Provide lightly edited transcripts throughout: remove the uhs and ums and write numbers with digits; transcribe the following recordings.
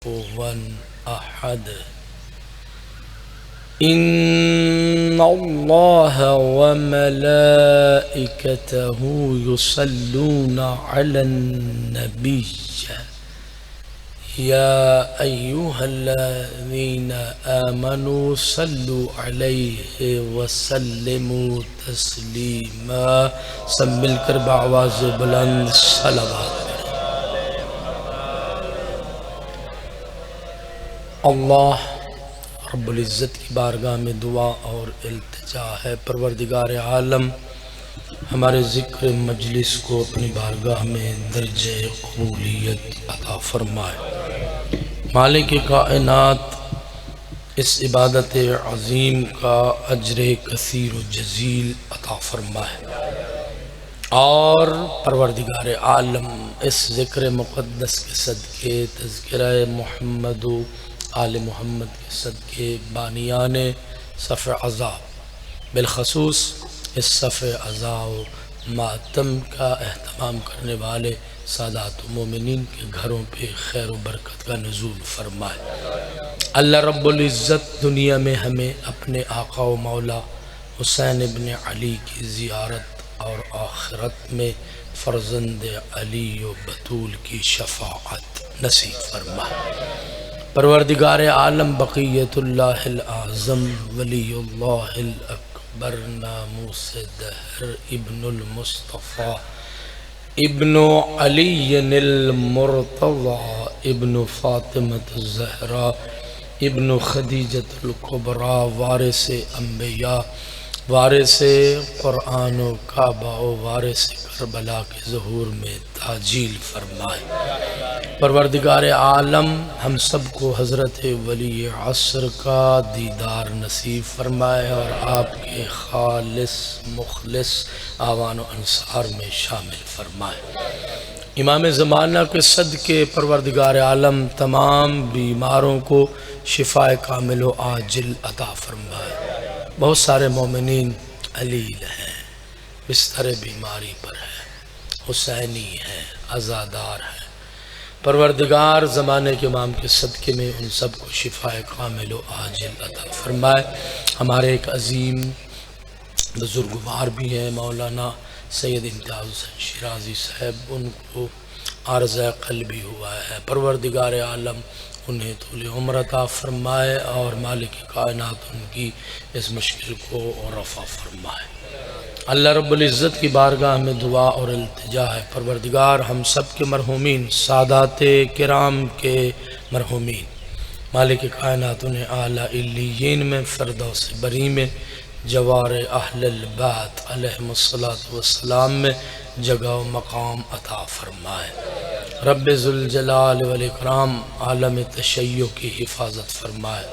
كفوا أحد إن الله وملائكته يصلون على النبي يا أيها الذين آمنوا صلوا عليه وسلموا تسليما سب مل کر بآواز بلند صلوات اللہ رب العزت کی بارگاہ میں دعا اور التجا ہے پروردگار عالم ہمارے ذکر مجلس کو اپنی بارگاہ میں درجہ قبولیت عطا فرمائے مالک کائنات اس عبادت عظیم کا اجر کثیر و جزیل عطا فرمائے اور پروردگار عالم اس ذکر مقدس کے صدقے تذکرہ محمد و آل محمد کے صدقے بانیان صف عزا بالخصوص اس صف عزا و ماتم کا اہتمام کرنے والے سادات و مومنین کے گھروں پہ خیر و برکت کا نزول فرمائے اللہ رب العزت دنیا میں ہمیں اپنے آقا و مولا حسین ابن علی کی زیارت اور آخرت میں فرزند علی و بطول کی شفاعت نصیب فرمائے پروردگار عالم بقیت اللہ العظم ولی اللہ الاکبر ناموس دہر ابن المصطفیٰ ابن علی المرتضی ابن فاطمۃ الزہرا ابن خدیجۃ الکبریٰ وارث انبیاء وارث قرآن و کعبہ و وارث کربلا کے ظہور میں تعجیل فرمائے پروردگار عالم ہم سب کو حضرت ولی عصر کا دیدار نصیب فرمائے اور آپ کے خالص مخلص آوان و انصار میں شامل فرمائے امام زمانہ کے صدقے پروردگار عالم تمام بیماروں کو شفاء کامل و عاجل عطا فرمائے بہت سارے مومنین علیل ہیں بستر بیماری پر ہیں حسینی ہیں عزادار ہیں پروردگار زمانے کے امام کے صدقے میں ان سب کو شفاء کامل و عاجل عطا فرمائے ہمارے ایک عظیم بزرگوار بھی ہیں مولانا سید امتیاز حسین شیرازی صاحب ان کو عارضہ قلبی ہوا ہے پروردگار عالم انہیں طول عمر عطا فرمائے اور مالک کائنات ان کی اس مشکل کو رفع فرمائے اللہ رب العزت کی بارگاہ میں دعا اور التجا ہے پروردگار ہم سب کے مرحومین سادات کرام کے مرحومین مالک کائنات انہیں اعلیٰ علیین میں فردوس بری میں جوار اہل البیت علیہم الصلاۃ میں جگہ و مقام عطا فرمائے رب ذوالجلال والاکرام عالم تشیع کی حفاظت فرمائے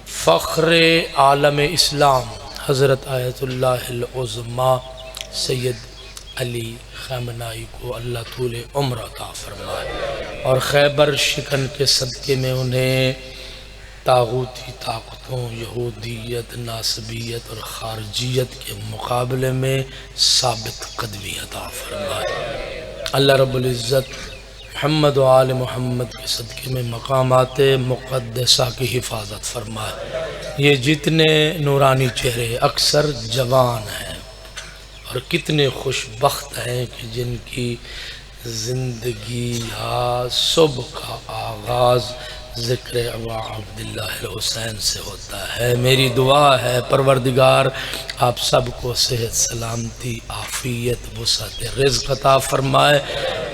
فخر عالم اسلام حضرت آیت اللہ العظمیٰ سید علی خامنائی کو اللہ طول عمر عطا فرمائے اور خیبر شکن کے صدقے میں انہیں طاغوتی طاقتوں یہودیت ناصبیت اور خارجیت کے مقابلے میں ثابت قدمی عطا فرمائے اللہ رب العزت محمد و آل محمد کے صدقے میں مقامات مقدسہ کی حفاظت فرمائے یہ جتنے نورانی چہرے اکثر جوان ہیں اور کتنے خوش بخت ہیں کہ جن کی زندگی صبح کا آغاز ذکر ابا عبداللہ الحسین سے ہوتا ہے میری دعا ہے پروردگار آپ سب کو صحت سلامتی عافیت وسعت رزق عطا فرمائے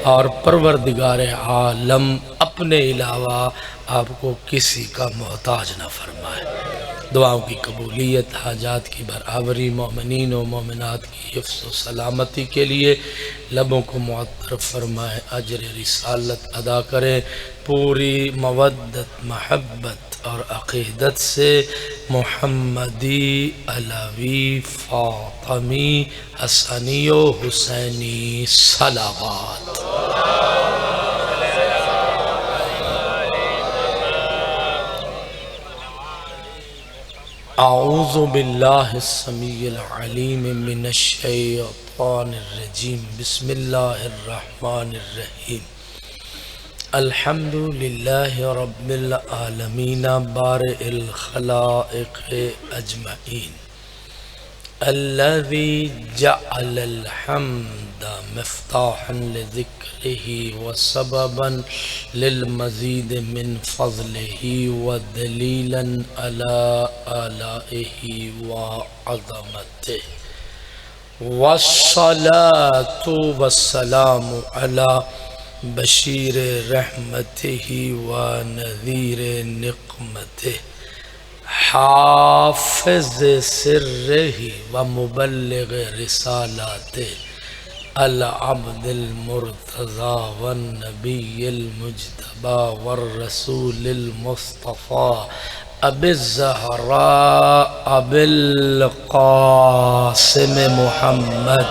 اور پروردگار عالم اپنے علاوہ آپ کو کسی کا محتاج نہ فرمائے دعاؤں کی قبولیت حاجات کی برابری مومنین و مومنات کی حفظ و سلامتی کے لیے لبوں کو معطر فرمائے اجر رسالت ادا کریں پوری مودت محبت اور عقیدت سے محمدی علوی فاطمی حسنی و حسینی صلوات اعوذ باللہ السمیع العلیم من الشیطان الرجیم بسم اللہ الرحمن الرحیم الحمد للہ رب العالمین بارئ الخلائق اجمعین الذي جعل الحمد مفتاحا لذكره وسببا للمزيد من فضله ودليلا على آلائه وعظمته والصلاة والسلام على بشیر رحمته ونذیر نقمته حافظ سره ومبلغ رسالاته العبد المرتضى والنبي المجتبى والرسول المصطفى أبي الزهراء أبي القاسم محمد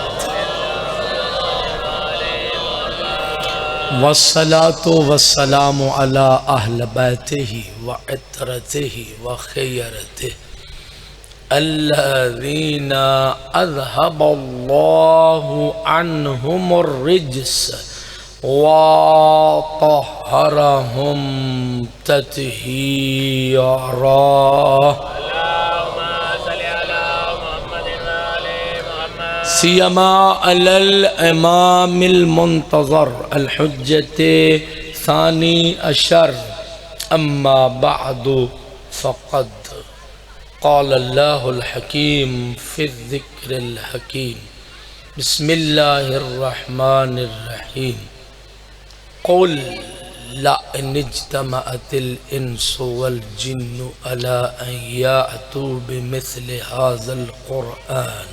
والصلاة والسلام على أهل بيته وعترته وخيرته الذين أذهب الله عنهم الرجس وطهرهم تطهيرا سیما علی الامام المنتظر الحجت ثانی عشر اما بعد فقد قال اللہ الحکیم فی الذکر الحکیم بسم اللہ الرحمن الرحیم قل لئن اجتمعت الانس والجن على ان یأتوا بمثل هذا القرآن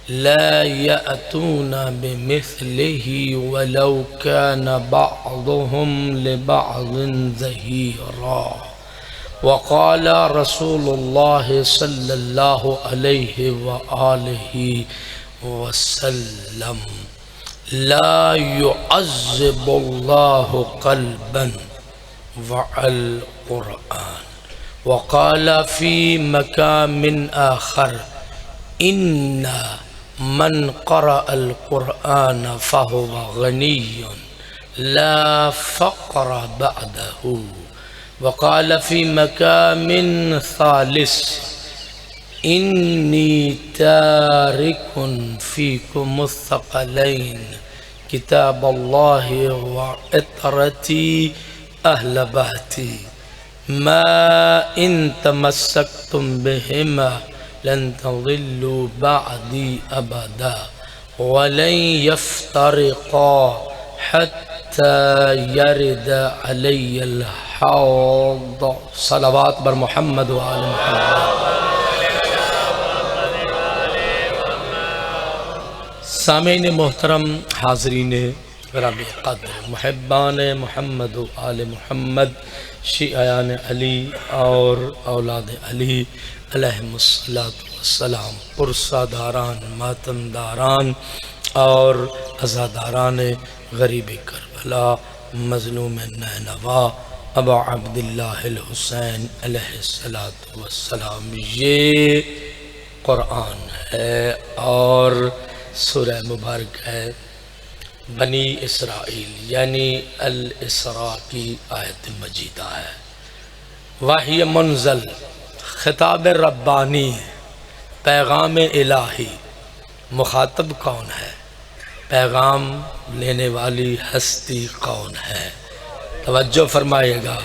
لا يأتون بمثله ولو كان بعضهم لبعض ظهيرا وقال رسول الله صلى الله عليه وآله وسلم لا يعذب الله قلبا وعى القرآن وقال في مكان آخر إن من قرأ القرآن فهو غني لا فقر بعده وقال في مكان ثالث إني تارك فيكم الثقلين كتاب الله وعترتي أهل بيتي ما إن تمسكتم بهما لن تضلوا بعدي أبدا ولن يفترقا حتى يرد علي الحوض صلوات بر محمد وآل محمد سامعین محترم، حاضرین گرامی قدر، محبان محمد و آل محمد، شیعیان علی اور اولاد علی علیہم السلام، پرساداران، ماتمداران اور عزاداران غریب کربلا، مظلوم نینوا ابا عبداللہ الحسین علیہ السلام، یہ قرآن ہے اور سورہ مبارک ہے بنی اسرائیل یعنی الاسراء کی آیت مجیدہ ہے۔ وحی منزل، خطاب ربانی، پیغام الہی۔ مخاطب کون ہے؟ پیغام لینے والی ہستی کون ہے؟ توجہ فرمائیے گا۔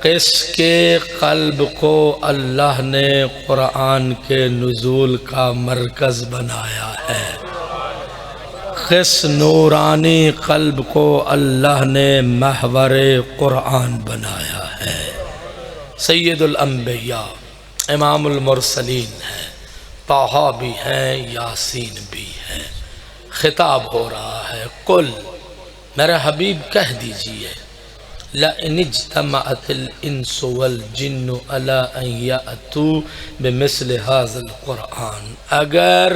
کس کے قلب کو اللہ نے قرآن کے نزول کا مرکز بنایا ہے؟ کس نورانی قلب کو اللہ نے محور قرآن بنایا ہے؟ سید الانبیاء، امام المرسلین ہیں، طٰہٰ بھی ہیں، یاسین بھی ہیں۔ خطاب ہو رہا ہے، قل میرے حبیب کہہ دیجئے، لَإِنِ اجْتَمَعَتِ الْإِنسُ وَالْجِنُّ عَلَىٰ أَن يَأْتُوا بِمِثْلِ هَذَا الْقُرْآنِ، اگر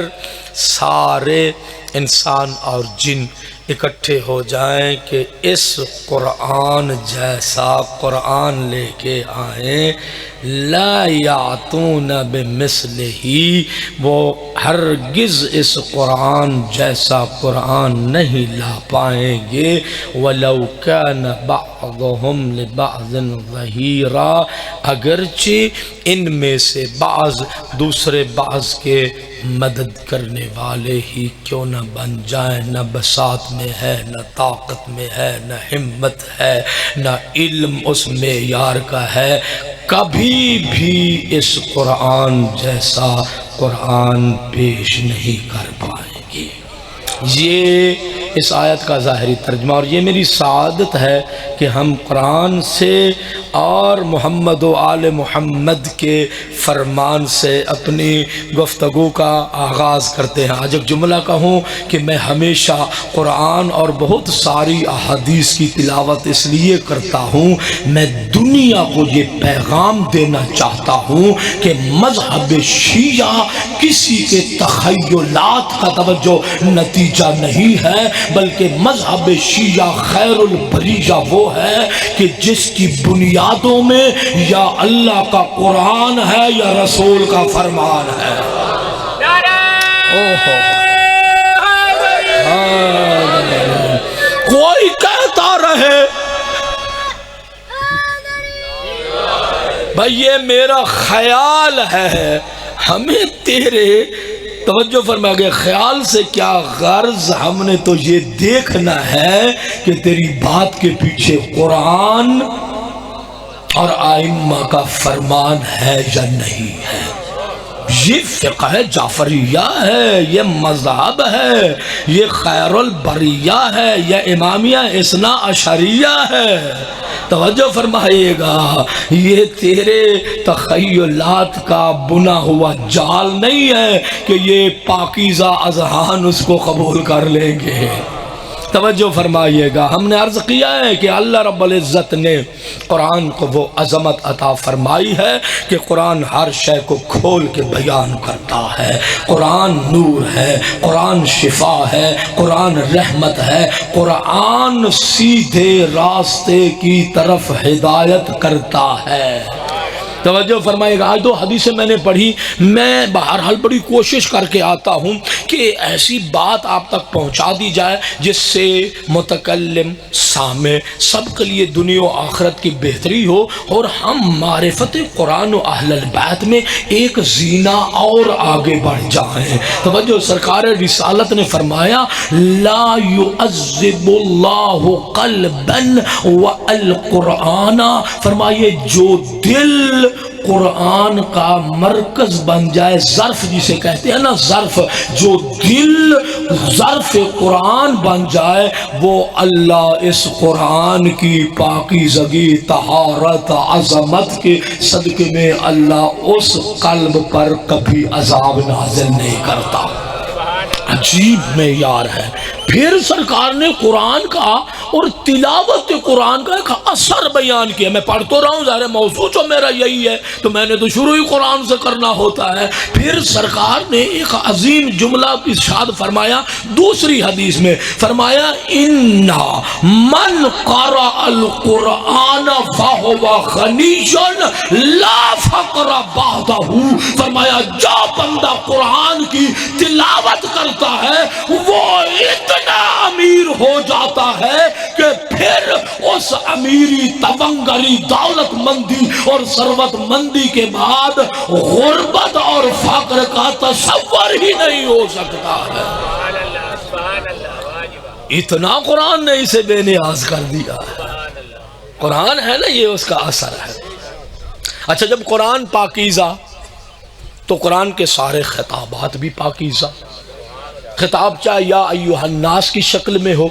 سارے انسان اور جن اکٹھے ہو جائیں کہ اس قرآن جیسا قرآن لے کے آئیں، لا یاتون بمثلہ، وہ ہرگز اس قرآن جیسا قرآن نہیں لا پائیں گے، وَلَوْ كَانَ بَعْضُهُمْ لِبَعْضٍ ظَهِيرًا، اگرچہ ان میں سے بعض دوسرے بعض کے مدد کرنے والے ہی کیوں نہ بن جائیں، نہ بساط میں ہے، نہ طاقت میں ہے، نہ ہمت ہے، نہ علم اس معیار کا ہے، کبھی بھی اس قرآن جیسا قرآن پیش نہیں کر پائیں گے۔ یہ اس آیت کا ظاہری ترجمہ، اور یہ میری سعادت ہے کہ ہم قرآن سے اور محمد و آل محمد کے فرمان سے اپنی گفتگو کا آغاز کرتے ہیں۔ آج ایک جملہ کہوں کہ میں ہمیشہ قرآن اور بہت ساری احادیث کی تلاوت اس لیے کرتا ہوں، میں دنیا کو یہ پیغام دینا چاہتا ہوں کہ مذہب شیعہ کسی کے تخیلات کا توجہ نتیجہ نہیں ہے، بلکہ مذہب شیعہ خیر البریہ وہ ہے کہ جس کی بنیادوں میں یا اللہ کا قرآن ہے یا رسول کا فرمان ہے۔ کوئی کہتا رہے بھئی یہ میرا خیال ہے، ہمیں تیرے توجہ فرما گیا خیال سے کیا غرض، ہم نے تو یہ دیکھنا ہے کہ تیری بات کے پیچھے قرآن اور ائمہ کا فرمان ہے یا نہیں ہے۔ یہ فقہ جعفریہ ہے، یہ مذہب ہے، یہ خیر البریہ ہے، یہ امامیہ اثنا عشریہ ہے۔ توجہ فرمائیے گا، یہ تیرے تخیلات کا بنا ہوا جال نہیں ہے کہ یہ پاکیزہ اذہان اس کو قبول کر لیں گے۔ توجہ فرمائیے گا، ہم نے عرض کیا ہے کہ اللہ رب العزت نے قرآن کو وہ عظمت عطا فرمائی ہے کہ قرآن ہر شے کو کھول کے بیان کرتا ہے۔ قرآن نور ہے، قرآن شفا ہے، قرآن رحمت ہے، قرآن سیدھے راستے کی طرف ہدایت کرتا ہے۔ توجہ فرمائے گا، آج دو حدیثیں میں نے پڑھی، میں بہرحال بڑی کوشش کر کے آتا ہوں کہ ایسی بات آپ تک پہنچا دی جائے جس سے متکلم سامع سب کے لیے دنیا و آخرت کی بہتری ہو، اور ہم معرفت قرآن و اہل البیت میں ایک زینہ اور آگے بڑھ جائیں۔ توجہ، سرکار رسالت نے فرمایا لا يعذب اللہ قلبا والقرآن، فرمائیے جو دل قرآن کا مرکز بن جائے، ظرف جسے کہتے ہیں نا ظرف، جو دل ظرف قرآن بن جائے، وہ اللہ اس قرآن کی پاکیزگی، طہارت، عظمت کے صدقے میں اللہ اس قلب پر کبھی عذاب نازل نہیں کرتا۔ عجیب معیار ہے۔ پھر سرکار نے قرآن کا اور تلاوت قرآن کا ایک اثر بیان کیا۔ میں پڑھ تو رہا ہوں، ظاہر موضوع جو میرا یہی ہے تو میں نے تو شروع ہی قرآن سے کرنا ہوتا ہے۔ پھر سرکار نے ایک عظیم جملہ ارشاد فرمایا دوسری حدیث میں، فرمایا اِنَّا مَنْ قَرَأَ الْقُرْآنَ فَهُوَ غَنِيٌّ لَا فَقْرَ بَعْدَهُ، فرمایا جو بندہ قرآن کی تلاوت کرتا ہے وہ اتنا امیر ہو جاتا ہے کہ پھر اس امیری، تونگری، دولت مندی اور ثروت مندی کے بعد غربت اور فقر کا تصور ہی نہیں ہو سکتا ہے۔ اتنا قرآن نے اسے بے نیاز کر دیا ہے۔ قرآن ہے نا، یہ اس کا اثر ہے۔ اچھا، جب قرآن پاکیزہ تو قرآن کے سارے خطابات بھی پاکیزہ۔ خطاب چاہے یا ایوہ الناس کی شکل میں ہو،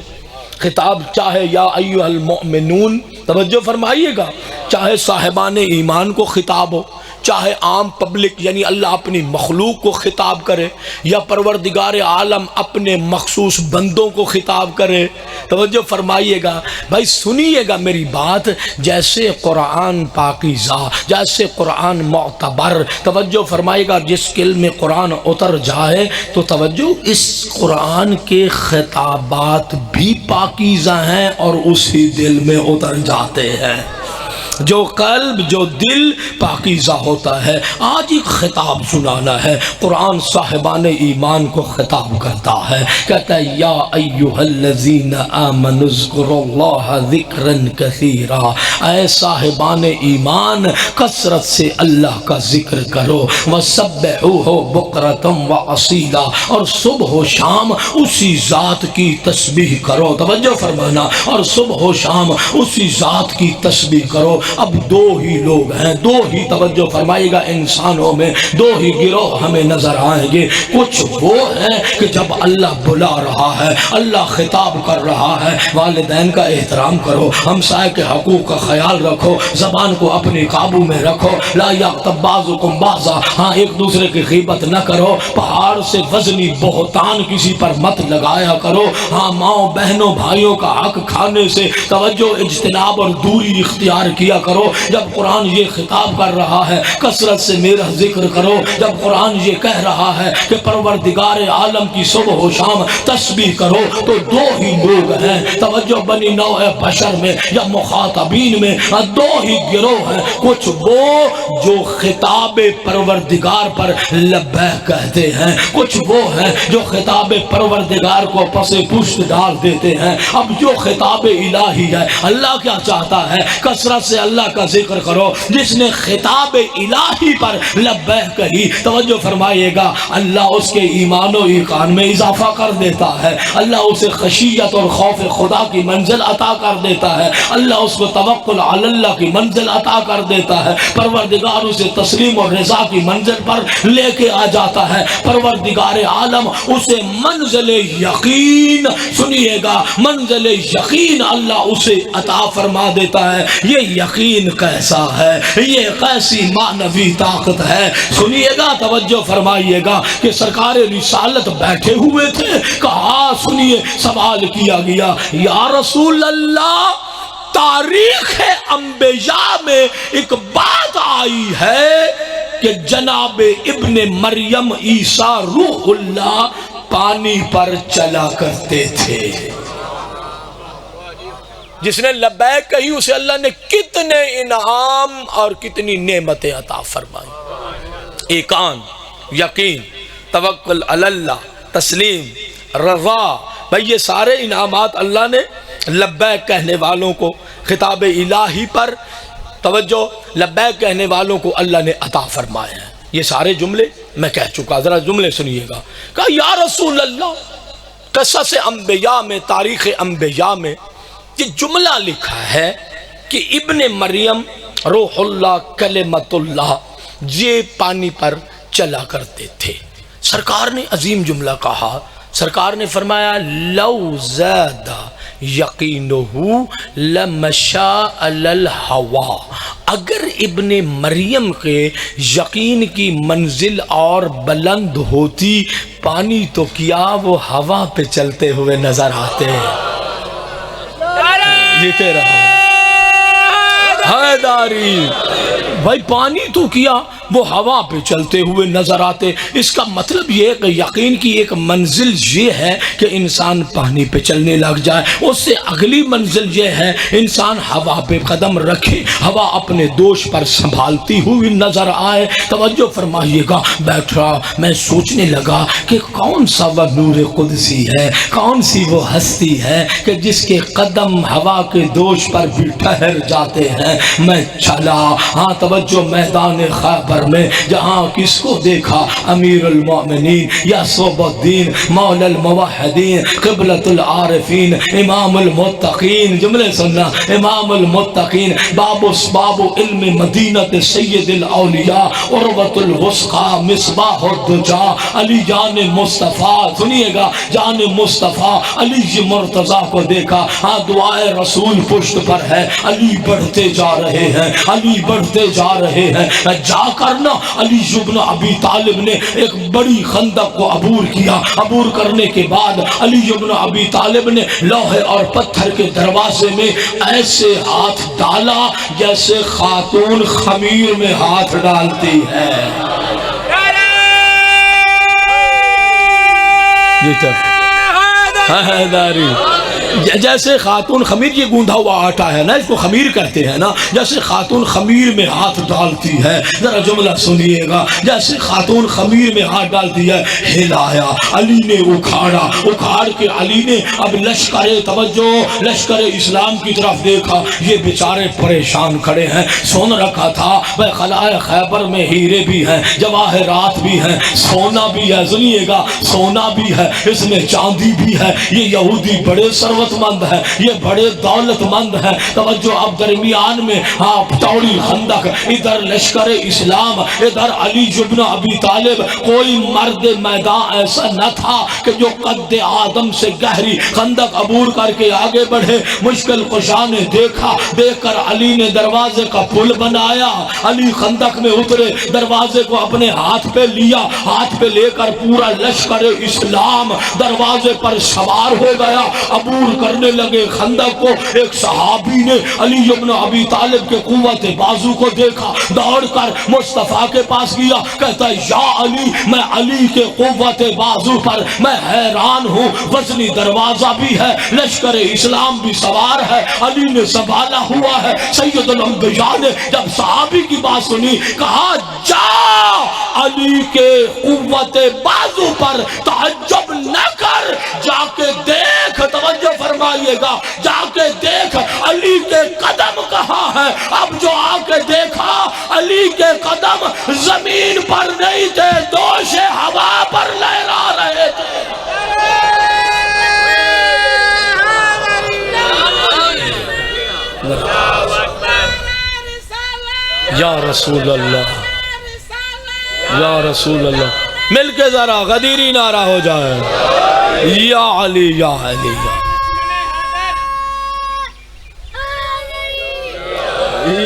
خطاب چاہے یا ایوہ المؤمنون، توجہ فرمائیے گا، چاہے صاحبان ایمان کو خطاب ہو، چاہے عام پبلک یعنی اللہ اپنی مخلوق کو خطاب کرے یا پروردگار عالم اپنے مخصوص بندوں کو خطاب کرے، توجہ فرمائیے گا بھائی، سنیے گا میری بات، جیسے قرآن پاکیزہ، جیسے قرآن معتبر، توجہ فرمائیے گا، جس دل میں قرآن اتر جائے تو توجہ اس قرآن کے خطابات بھی پاکیزہ ہیں اور اسی دل میں اتر جاتے ہیں۔ جو قلب، جو دل پاکیزہ ہوتا ہے۔ آج ایک خطاب سنانا ہے، قرآن صاحبان ایمان کو خطاب کرتا ہے، کہتا ہے یا ایھا الذین آمنوا اذکروا اللہ ذکرا کثیرا، اے صاحبان ایمان کثرت سے اللہ کا ذکر کرو، وسبحوہ بکرۃ واصیلا، اور صبح و شام اسی ذات کی تسبیح کرو، توجہ فرمانا، اور صبح و شام اسی ذات کی تسبیح کرو۔ اب دو ہی لوگ ہیں، دو ہی، توجہ فرمائے گا، انسانوں میں دو ہی گروہ ہمیں نظر آئیں گے۔ کچھ وہ ہیں کہ جب اللہ بلا رہا ہے، اللہ خطاب کر رہا ہے، والدین کا احترام کرو، ہمسائے کے حقوق کا خیال رکھو، زبان کو اپنے قابو میں رکھو، لا یغتب بعضکم بعضا، ہاں ایک دوسرے کی غیبت نہ کرو، پہاڑ سے وزنی بہتان کسی پر مت لگایا کرو، ہاں ماؤں بہنوں بھائیوں کا حق کھانے سے توجہ اجتناب اور دوری اختیار کیا کرو۔ جب قرآن یہ خطاب کر رہا ہے کثرت سے میرا ذکر کرو، جب قرآن یہ کہہ رہا ہے کہ پروردگار عالم کی صبح و شام تسبیح کرو، تو دو ہی لوگ ہیں، توجہ بنی نوع بشر میں یا مخاطبین میں دو ہی گروہ ہیں۔ کچھ وہ جو خطاب پروردگار پر لبیک کہتے ہیں، کچھ وہ ہیں جو خطاب پروردگار کو پس پشت ڈال دیتے ہیں۔ اب جو خطاب الہی ہے، اللہ کیا چاہتا ہے؟ کثرت سے اللہ کا ذکر کرو۔ جس نے خطاب الہی پر لبیک کہی، توجہ فرمائیے گا، اللہ اس کے ایمان و ایقان میں اضافہ کر دیتا ہے، اللہ اسے خشیت اور خوف خدا کی منزل عطا کر دیتا ہے، اللہ اس کو توکل علی اللہ کی منزل عطا کر دیتا ہے، پروردگار اسے تسلیم اور رضا کی منزل پر لے کے آ جاتا ہے، پروردگار عالم اسے منزل یقین، سنیے گا، منزل یقین اللہ اسے عطا فرما دیتا ہے۔ یہ یقین کیسا ہے، یہ کیسی معنوی طاقت ہے، سنیے گا، توجہ فرمائیے گا کہ سرکار رسالت بیٹھے ہوئے تھے، کہا، سنیے، سوال کیا گیا، یا رسول اللہ، تاریخ انبیاء میں ایک بات آئی ہے کہ جناب ابن مریم عیسیٰ روح اللہ پانی پر چلا کرتے تھے۔ جس نے لبیک کہی اسے اللہ نے کتنے انعام اور کتنی نعمتیں عطا فرمائی۔ ایقان، یقین، توکل علی اللہ، تسلیم، رضا، بھئی یہ سارے انعامات اللہ نے لبیک کہنے والوں کو خطاب الہی پر، توجہ، لبیک کہنے والوں کو اللہ نے عطا فرمائے ہیں۔ یہ سارے جملے میں کہہ چکا، ذرا جملے سنیے گا۔ کہا یا رسول اللہ، قصص انبیاء میں، تاریخ انبیاء میں یہ جملہ لکھا ہے کہ ابن مریم روح اللہ کلمت اللہ یہ پانی پر چلا کرتے تھے۔ سرکار نے عظیم جملہ کہا، سرکار نے فرمایا لو زاد یقینہ لمشا علی الہوا، اگر ابن مریم کے یقین کی منزل اور بلند ہوتی، پانی تو کیا وہ ہوا پہ چلتے ہوئے نظر آتے۔ جیتے رہو حیداری، بھائی پانی تو کیا وہ ہوا پہ چلتے ہوئے نظر آتے۔ اس کا مطلب یہ ہے کہ یقین کی ایک منزل یہ ہے کہ انسان پانی پہ چلنے لگ جائے، اس سے اگلی منزل یہ ہے انسان ہوا پہ قدم رکھے، ہوا اپنے دوش پر سنبھالتی ہوئی نظر آئے۔ توجہ فرمائیے گا، بیٹھا میں سوچنے لگا کہ کون سا وہ نور قدسی ہے، کون سی وہ ہستی ہے کہ جس کے قدم ہوا کے دوش پر بھی ٹھہر جاتے ہیں۔ میں چلا، ہاں توجہ، میدان خیبر میں، جہاں کس کو دیکھا؟ امیر المؤمنین یعصب الدین مولا الموحدین قبلۃ العارفین امام المتقین، جملے سننا، امام المتقین، باب علم مدینہ سید الاولیاء عروۃ الوثقی مصباح الدجا، علی جان مصطفیٰ، سنیے گا، جان مصطفیٰ علی مرتضیٰ کو دیکھا، ہاں دعائے رسول پشت پر ہے، علی بڑھتے جا رہے ہیں، علی بڑھتے جا رہے ہیں، جا کر کرنا علی بن ابی طالب نے ایک بڑی خندق کو عبور کیا. عبور کرنے کے بعد علی بن ابی طالب نے لوہے اور پتھر کے دروازے میں ایسے ہاتھ ڈالا جیسے خاتون خمیر میں ہاتھ ڈالتی ہے. حیداری جیسے خاتون خمیر، یہ گوندھا ہوا آٹا ہے نا، اس کو خمیر کہتے ہیں نا، جیسے خاتون خمیر میں ہاتھ ڈالتی ہے. ذرا جملہ سنیے گا، جیسے خاتون خمیر میں ہاتھ ڈالتی ہے. ہلایا، علی نے اکھاڑا، اکھاڑ کے علی نے اب لشکر اسلام کی طرف دیکھا. یہ بیچارے پریشان کھڑے ہیں. سون رکھا تھا وہ خلائے خیبر میں، ہیرے بھی ہیں، جواہرات بھی ہیں، سونا بھی ہے. سنیے گا، سونا بھی ہے، اس میں چاندی بھی ہے. یہ یہودی بڑے ثروت مند ہے، یہ بڑے دولت مند ہے. توجہ، اب درمیان میں چوڑی خندق، ادھر لشکر اسلام، ادھر علی بن ابی طالب. کوئی مرد میدان ایسا نہ تھا کہ جو قد آدم سے گہری خندق عبور کر کے آگے بڑھے. مشکل کشا نے دیکھا، دیکھ کر علی نے دروازے کا پل بنایا. علی خندق میں اترے، دروازے کو اپنے ہاتھ پہ لیا، ہاتھ پہ لے کر پورا لشکر اسلام دروازے پر سوار ہو گیا. عبور کرنے لگے خندق کو. ایک صحابی نے علی بن ابی طالب کے قوت بازو کو دیکھا، دوڑ کر مصطفیٰ کے پاس گیا. کہتا ہے یا علی، میں علی کے قوت بازو پر میں حیران ہوں. وزنی دروازہ بھی ہے، لشکر اسلام بھی سوار ہے، علی نے سنبھالا ہوا ہے. سید الانبیاء نے جب صحابی کی بات سنی، کہا جا علی کے قوت بازو پر تعجب نہ کر، جا کے دیکھ. توجہ فرمائیے گا، جا کے دیکھ علی کے قدم کہاں ہے. اب جو آ کے دیکھا، علی کے قدم زمین پر نہیں تھے، دوش ہوا پر لہرا رہے تھے. یا رسول اللہ، یا رسول اللہ. مل کے ذرا غدیری نعرہ ہو جائے، یا علی یا علی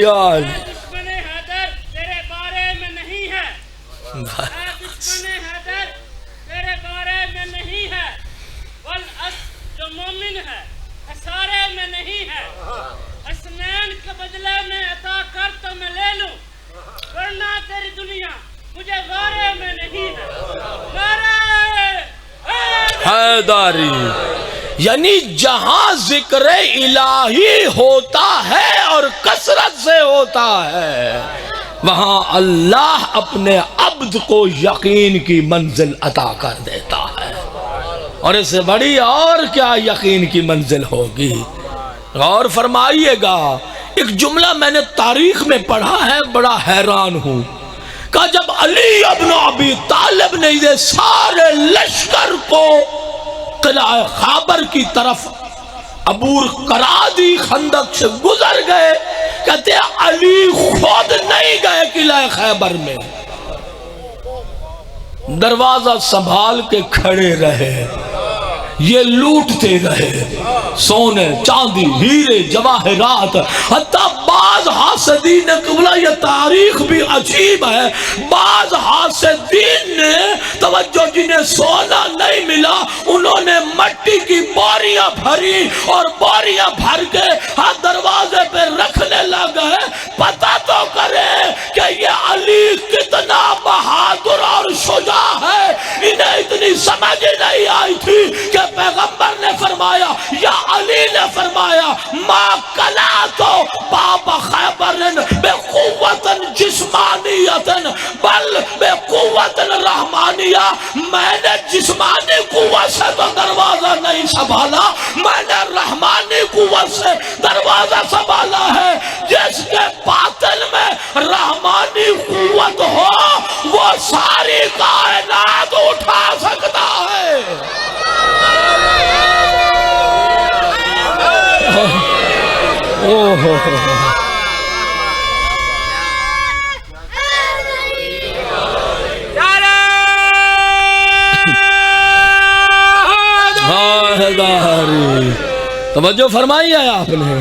یا علی. تیرے بارے میں نہیں ہے، دشمن حیدر تیرے بارے میں نہیں ہے، والعصر جو مومن ہے خسارے میں نہیں ہے. حسنین کے بدلے میں عطا کر تو میں لے لوں، ورنہ تیری دنیا مجھے بارے میں نہیں ہے. حیداری یعنی جہاں ذکر الہی ہوتا ہے اور کثرت سے ہوتا ہے، وہاں اللہ اپنے عبد کو یقین کی منزل عطا کر دیتا ہے. اور اس سے بڑی اور کیا یقین کی منزل ہوگی. غور فرمائیے گا، ایک جملہ میں نے تاریخ میں پڑھا ہے، بڑا حیران ہوں. کہ جب علی ابن ابی طالب نے یہ سارے لشکر کو قلعہ خیبر کی طرف عبور کرا دی، خندق سے گزر گئے، کہتے ہیں علی خود نہیں گئے قلعہ خیبر میں، دروازہ سنبھال کے کھڑے رہے. یہ لوٹتے رہے، سونے چاندی ہیرے جواہرات. حتیٰ بعض حاسدین نے بولا یہ تاریخ بھی عجیب ہے، بعض حاسدین نے توجہ جنہیں سونا نہیں ملا انہوں نے مٹی کی بوریاں بھری اور بوریاں بھر کے ہر دروازے پہ رکھنے لگے. پتہ تو کرے کہ یہ علی کتنا بہادر اور شجاع ہے. انہیں اتنی سمجھ نہیں آئی تھی کہ پیغمبر نے فرمایا یا علی نے فرمایا ما کلا تو باب خیبر بے قوت جسمانیت بل بے قوت رحمانیہ. میں نے جسمانی قوت سے تو دروازہ نہیں سنبھالا، میں نے رحمانی قوت سے دروازہ سنبھالا ہے. جس کے باطن میں رحمانی قوت ہو وہ ساری کائنات اٹھا سکتا ہے. توجہ فرمائی ہے آپ نے.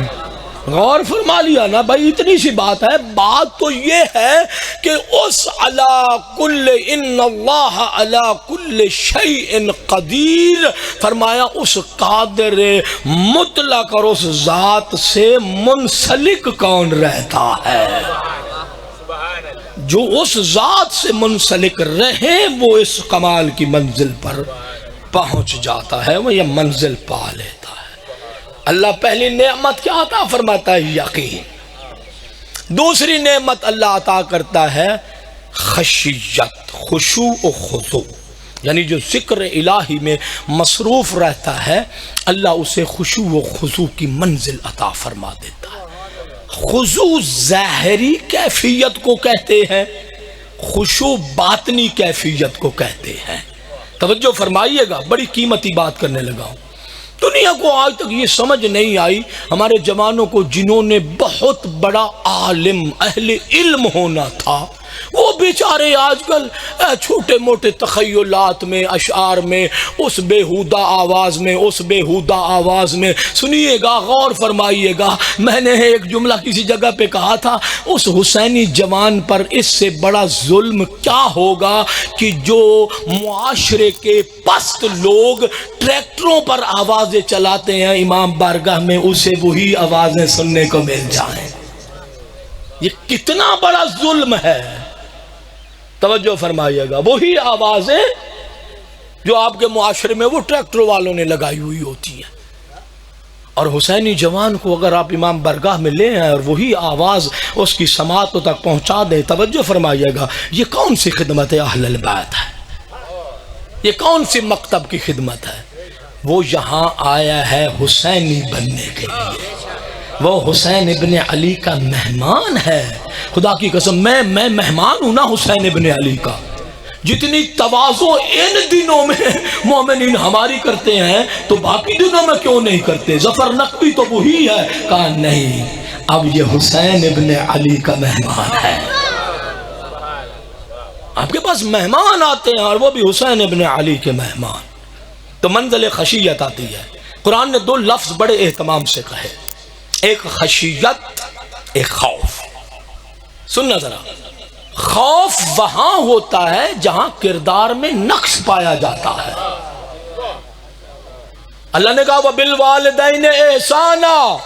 غور فرما لیا نا بھائی، اتنی سی بات ہے. بات تو یہ ہے کہ اس علی کل ان اللہ علی کل شیء قدیر، فرمایا اس قادر مطلق اور اس ذات سے منسلک کون رہتا ہے؟ جو اس ذات سے منسلک رہے وہ اس کمال کی منزل پر پہنچ جاتا ہے، وہ یہ منزل پا لیتا ہے. اللہ پہلی نعمت کیا عطا فرماتا ہے؟ یقین. دوسری نعمت اللہ عطا کرتا ہے خشیت، خشوع و خضوع، یعنی جو ذکر الہی میں مصروف رہتا ہے اللہ اسے خشوع و خضوع کی منزل عطا فرما دیتا ہے. خضوع ظاہری کیفیت کو کہتے ہیں، خشوع باطنی کیفیت کو کہتے ہیں. توجہ فرمائیے گا، بڑی قیمتی بات کرنے لگا ہوں. دنیا کو آج تک یہ سمجھ نہیں آئی، ہمارے جوانوں کو جنہوں نے بہت بڑا عالم اہل علم ہونا تھا، وہ بیچارے آج کل چھوٹے موٹے تخیلات میں، اشعار میں، اس بےہودہ آواز میں سنیے گا، غور فرمائیے گا. میں نے ایک جملہ کسی جگہ پہ کہا تھا، اس حسینی جوان پر اس سے بڑا ظلم کیا ہوگا کہ جو معاشرے کے پست لوگ ٹریکٹروں پر آوازیں چلاتے ہیں امام بارگاہ میں، اسے وہی آوازیں سننے کو مل جائیں. یہ کتنا بڑا ظلم ہے. توجہ فرمائیے گا، وہی آوازیں جو آپ کے معاشرے میں وہ ٹریکٹر والوں نے لگائی ہوئی ہوتی ہیں، اور حسینی جوان کو اگر آپ امام برگاہ میں لے آئیں اور وہی آواز اس کی سماعتوں تک پہنچا دیں. توجہ فرمائیے گا، یہ کون سی خدمت اہل البیت ہے؟ یہ کون سی مکتب کی خدمت ہے؟ وہ یہاں آیا ہے حسینی بننے کے لیے، وہ حسین ابن علی کا مہمان ہے. خدا کی قسم میں مہمان ہوں نا حسین ابن علی کا. جتنی تواضع ان دنوں میں مومنین ہماری کرتے ہیں تو باقی دنوں میں کیوں نہیں کرتے؟ ظفر نقوی تو وہی ہے. کہا نہیں، اب یہ حسین ابن علی کا مہمان ہے. آپ کے پاس مہمان آتے ہیں اور وہ بھی حسین ابن علی کے مہمان. تو منزل خشیت آتی ہے. قرآن نے دو لفظ بڑے اہتمام سے کہے، ایک خشیت، ایک خوف. سننا ذرا، خوف وہاں ہوتا ہے جہاں کردار میں نقص پایا جاتا ہے. اللہ نے کہا وَبِالْوَالِدَيْنِ إِحْسَانًا.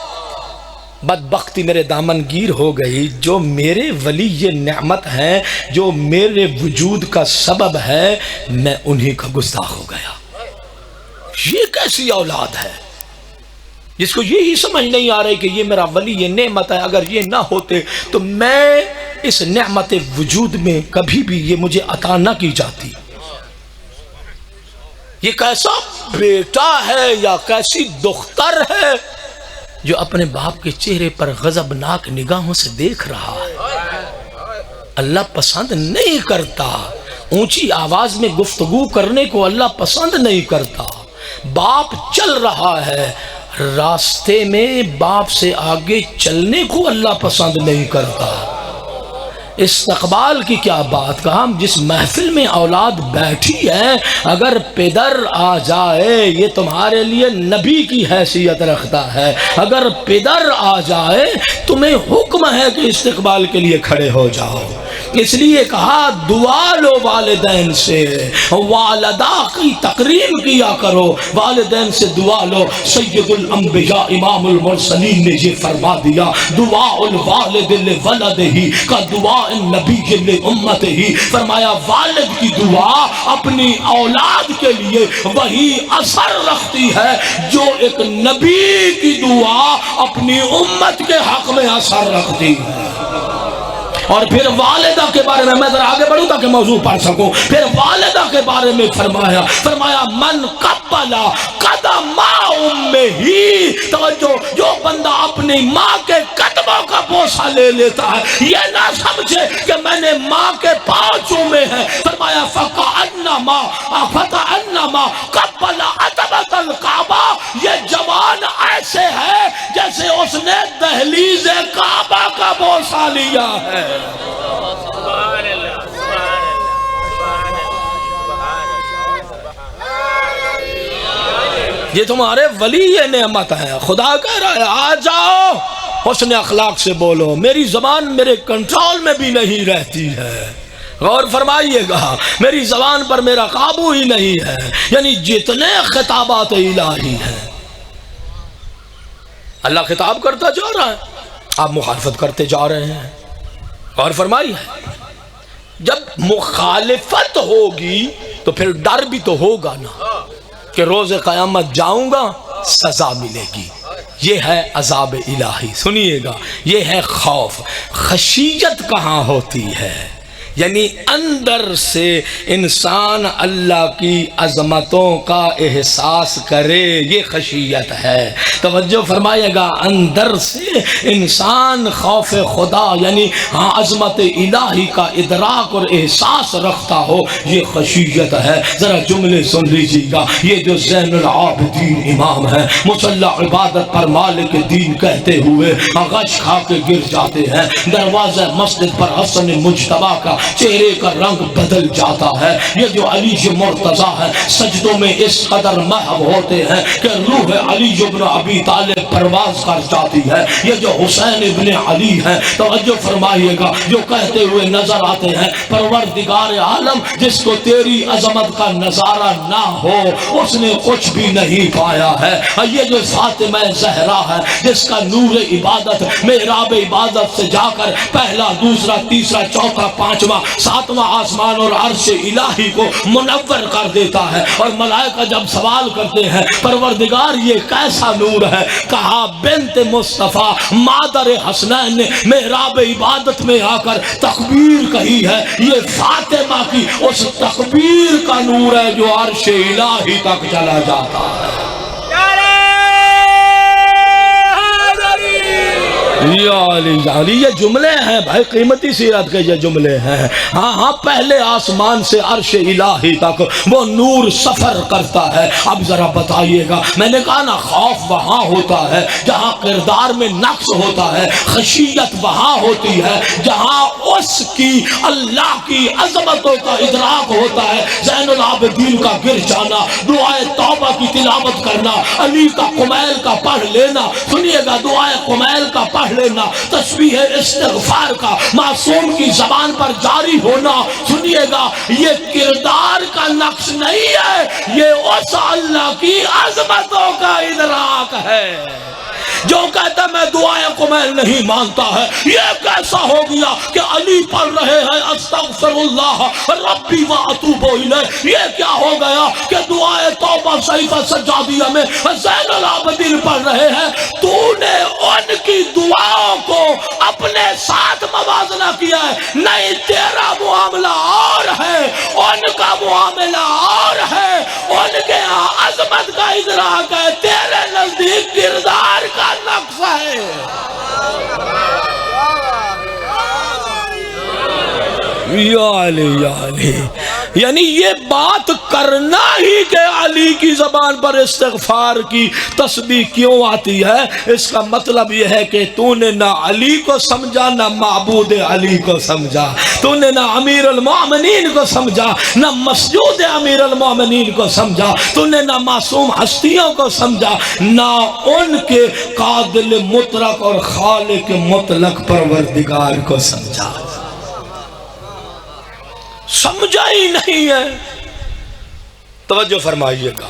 بدبختی میرے دامن گیر ہو گئی، جو میرے ولی یہ نعمت ہیں، جو میرے وجود کا سبب ہے، میں انہی کا گستاخ ہو گیا. یہ کیسی اولاد ہے جس کو یہی سمجھ نہیں آ رہی کہ یہ میرا ولی یہ نعمت ہے، اگر یہ نہ ہوتے تو میں اس نعمت وجود میں کبھی بھی یہ مجھے عطا نہ کی جاتی. یہ کیسا بیٹا ہے یا کیسی دختر ہے جو اپنے باپ کے چہرے پر غضبناک نگاہوں سے دیکھ رہا ہے. اللہ پسند نہیں کرتا، اونچی آواز میں گفتگو کرنے کو اللہ پسند نہیں کرتا. باپ چل رہا ہے، راستے میں باپ سے آگے چلنے کو اللہ پسند نہیں کرتا. استقبال کی کیا بات کہا، جس محفل میں اولاد بیٹھی ہے، اگر پدر آ جائے، یہ تمہارے لیے نبی کی حیثیت رکھتا ہے، اگر پدر آ جائے تمہیں حکم ہے کہ استقبال کے لیے کھڑے ہو جاؤ. اس لیے کہا دعا لو والدین سے، والدہ کی تقریم کیا کرو، والدین سے دعا لو. سید الانبیاء امام المرسلین نے یہ فرما دیا، دعا الوالد لولدہ کا دعا النبی لامتہ. فرمایا والد کی دعا اپنی اولاد کے لیے وہی اثر رکھتی ہے جو ایک نبی کی دعا اپنی امت کے حق میں اثر رکھتی ہے. اور پھر والدہ کے بارے میں ذرا آگے بڑھوں تاکہ موضوع پڑھ سکوں. پھر والدہ کے بارے میں فرمایا من قبل قدم امہ. توجہ، جو بندہ اپنی ماں کے قدموں کا بوسہ لے لیتا ہے، یہ نہ سمجھے کہ میں نے ماں کے پاؤں چومے ہیں. فرمایا فکأنما قبل عتبۃ الکعبہ. یہ جوان ایسے ہے جیسے اس نے دہلیز کعبہ کا بوسہ لیا ہے. سبحان اللہ، سبحان اللہ. یہ تمہارے ولی یہ نعمت ہے. خدا کہہ رہا ہے آ جاؤ حسن اخلاق سے بولو. میری زبان میرے کنٹرول میں بھی نہیں رہتی ہے. غور فرمائیے گا, میری زبان پر میرا قابو ہی نہیں ہے. یعنی جتنے خطابات الہی ہیں اللہ خطاب کرتا جا رہا ہے, آپ مخالفت کرتے جا رہے ہیں. غور فرمائیے, جب مخالفت ہوگی تو پھر ڈر بھی تو ہوگا نا کہ روز قیامت جاؤں گا سزا ملے گی. یہ ہے عذاب الہی. سنیے گا, یہ ہے خوف. خشیت کہاں ہوتی ہے؟ یعنی اندر سے انسان اللہ کی عظمتوں کا احساس کرے, یہ خشیت ہے. توجہ فرمائیے گا, اندر سے انسان خوف خدا یعنی عظمت الہی کا ادراک اور احساس رکھتا ہو, یہ خشیت ہے. ذرا جملے سن لیجیے گا. یہ جو زین العابدین امام ہے, مسلح عبادت پر مالک دین کہتے ہوئے غش کھا کے گر جاتے ہیں. دروازہ مسجد پر حسن مجتبیٰ کا چہرے کا رنگ بدل جاتا ہے. یہ جو علی مرتضیٰ ہے, سجدوں میں اس قدر محو ہوتے ہیں کہ روح علی ابن ابی طالب پرواز کر جاتی ہے. یہ جو حسین ابن علی ہیں, توجہ فرمائیے گا, جو کہتے ہوئے نظر آتے ہیں پروردگار عالم جس کو تیری عظمت کا نظارہ نہ ہو اس نے کچھ بھی نہیں پایا ہے. یہ جو فاطمہ زہرا ہے جس کا نور عبادت محراب عبادت سے جا کر پہلا دوسرا تیسرا چوتھا پانچواں ساتواں آسمان اور عرش الہی کو منور کر دیتا ہے, اور ملائکہ جب سوال کرتے ہیں پروردگار یہ کیسا نور ہے, کہا بنت مصطفیٰ مادر حسنین نے محراب عبادت میں آ کر تکبیر کہی ہے. یہ فاطمہ کی اس تکبیر کا نور ہے جو عرش الہی تک چلا جاتا ہے. یا علی, یہ جملے ہیں بھائی, قیمتی سیرت کے یہ جملے ہیں. ہاں پہلے آسمان سے عرش الہی تک وہ نور سفر کرتا ہے. اب ذرا بتائیے گا, میں نے کہا نا خوف وہاں ہوتا ہے جہاں کردار میں نقص ہوتا ہے, خشیت وہاں ہوتی ہے جہاں اس کی اللہ کی عظمتوں کا ادراک ہوتا ہے. زین العابدین کا گر جانا, دعائے توبہ کی تلاوت کرنا, علی کا قمیل کا پڑھ لینا. سنیے گا, دعائے قمیل کا پڑھ لینا, تسبیح استغفار کا معصوم کی زبان پر جاری ہونا. سنیے گا, یہ کردار کا نقص نہیں ہے, یہ اس اللہ کی عظمتوں کا ادراک ہے. جو کہتا میں دعائیں قمیل نہیں مانتا ہے, یہ کیسا ہو گیا کہ علی پڑھ رہے ہیں استغفر اللہ ربی و اتوب الیہ, یہ کیا ہو گیا کہ دعائیں توبہ صحیفہ سجادیہ میں زین العابدین پڑھ رہے ہیں. تو نے ان کی دعاؤں کو اپنے ساتھ موازنہ کیا ہے. نہیں, تیرا معاملہ اور ہے, ان کا معاملہ اور ہے. ان کے عظمت کا ادراک ہے, تیرے نزدیک کردار کا نقص ہے. یا علی یا علی, یعنی یہ بات کرنا ہی کہ علی کی زبان پر استغفار کی تسبیح کیوں آتی ہے, اس کا مطلب یہ ہے کہ تو نے نہ علی کو سمجھا نہ معبود علی کو سمجھا, تو نے نہ امیر المومنین کو سمجھا نہ مسجود امیر المومنین کو سمجھا, تو نے نہ معصوم ہستیوں کو سمجھا نہ ان کے قادل مطلق اور خالق مطلق پروردگار کو سمجھا. سمجھا ہی نہیں ہے. توجہ فرمائیے گا,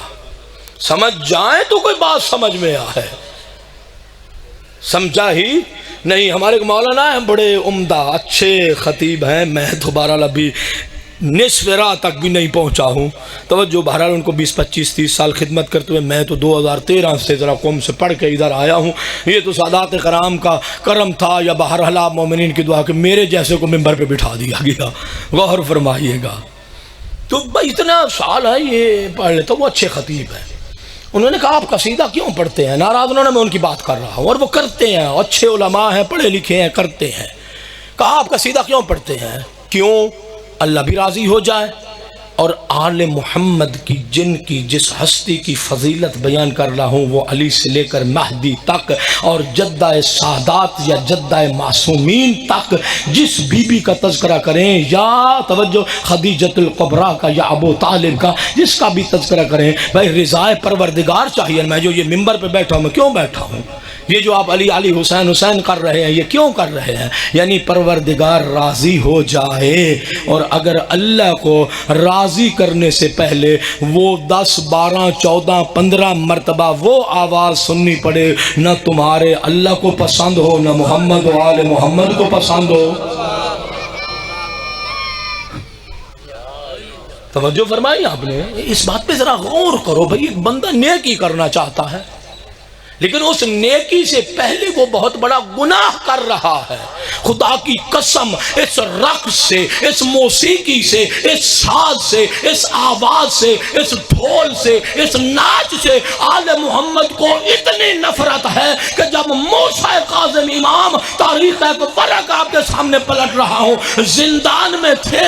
سمجھ جائیں تو کوئی بات سمجھ میں آئے, سمجھا ہی نہیں. ہمارے مولانا ہیں بڑے عمدہ اچھے خطیب ہیں, میں تو بہرحال ابھی نصف راہ تک بھی نہیں پہنچا ہوں. توجہ, بہرحال ان کو 20-25-30 سال خدمت کرتے ہوئے, میں تو 2013 سے ذرا قوم سے پڑھ کے ادھر آیا ہوں. یہ تو سادات کرام کا کرم تھا یا بہرحال آپ مومنین کی دعا کہ میرے جیسے کو ممبر پہ بٹھا دیا گیا. غور فرمائیے گا, تو اتنا سال ہے یہ پڑھ لیتا. وہ اچھے خطیب ہیں, انہوں نے کہا آپ قصیدہ کیوں پڑھتے ہیں؟ ناراض انہوں نے, میں ان کی بات کر رہا ہوں, اور وہ کرتے ہیں, اچھے علماء ہیں, پڑھے لکھے ہیں, کرتے ہیں. کہا آپ قصیدہ کیوں پڑھتے ہیں؟ کیوں؟ اللہ بھی راضی ہو جائے. اور آل محمد کی جن کی جس ہستی کی فضیلت بیان کر رہا ہوں وہ علی سے لے کر مہدی تک اور جدہ سادات یا جدہ معصومین تک جس بی بی کا تذکرہ کریں یا توجہ خدیجۃ الکبریٰ کا یا ابو طالب کا جس کا بھی تذکرہ کریں بھائی رضا پروردگار چاہیے. میں جو یہ ممبر پہ بیٹھا ہوں میں کیوں بیٹھا ہوں؟ یہ جو آپ علی علی حسین حسین کر رہے ہیں یہ کیوں کر رہے ہیں؟ یعنی پروردگار راضی ہو جائے. اور اگر اللہ کو راضی کرنے سے پہلے وہ 10 12 14 15 مرتبہ وہ آواز سننی پڑے نہ تمہارے اللہ کو پسند ہو نہ محمد و آل محمد کو پسند ہو. توجہ فرمائی آپ نے؟ اس بات پہ ذرا غور کرو بھائی. ایک بندہ نیکی کرنا چاہتا ہے لیکن اس نیکی سے پہلے وہ بہت بڑا گناہ کر رہا ہے. خدا کی قسم اس رقص سے، اس موسیقی سے، اس ساز سے، اس آواز سے، اس ڈھول سے، اس ناچ سے آل محمد کو اتنی نفرت ہے کہ جب موسیٰ کاظم امام تاریخ ایک ورق آپ کے سامنے پلٹ رہا ہوں زندان میں تھے.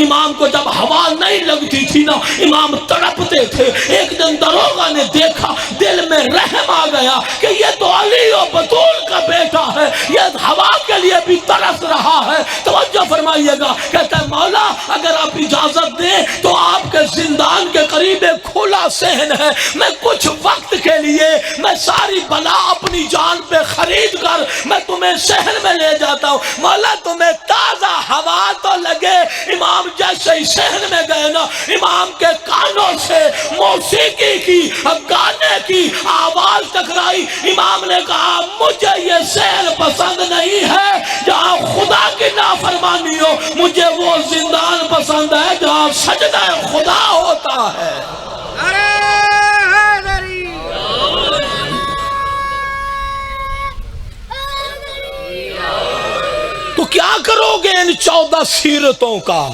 امام کو جب ہوا نہیں لگتی تھی نا امام تڑپتے تھے. ایک دن دروغہ نے دیکھا دل میں رحم آ گیا کہ یہ تو علی و بطول کا بیٹا ہے، یہ ہوا کے لیے بھی ترس رہا ہے. توجہ فرمائیے گا. کہتا ہے مولا اگر آپ اجازت دیں تو آپ کے زندان کے قریب ایک کھلا صحن ہے، میں کچھ وقت کے لیے میں ساری بلا اپنی جان پہ خرید کر میں تمہیں صحن میں لے جاتا ہوں. مولا تمہیں تازہ ہوا تو لگے. امام جیسے ہی صحن میں گئے نا امام کے کانوں سے موسیقی کی گانے کی آواز ٹکرائی. امام نے کہا مجھے یہ سیر پسند نہیں ہے جہاں خدا کی نافرمانی ہو، مجھے وہ زندان پسند ہے جہاں سجدہ خدا ہوتا ہے. تو کیا کرو گے ان 14 سیرتوں کا؟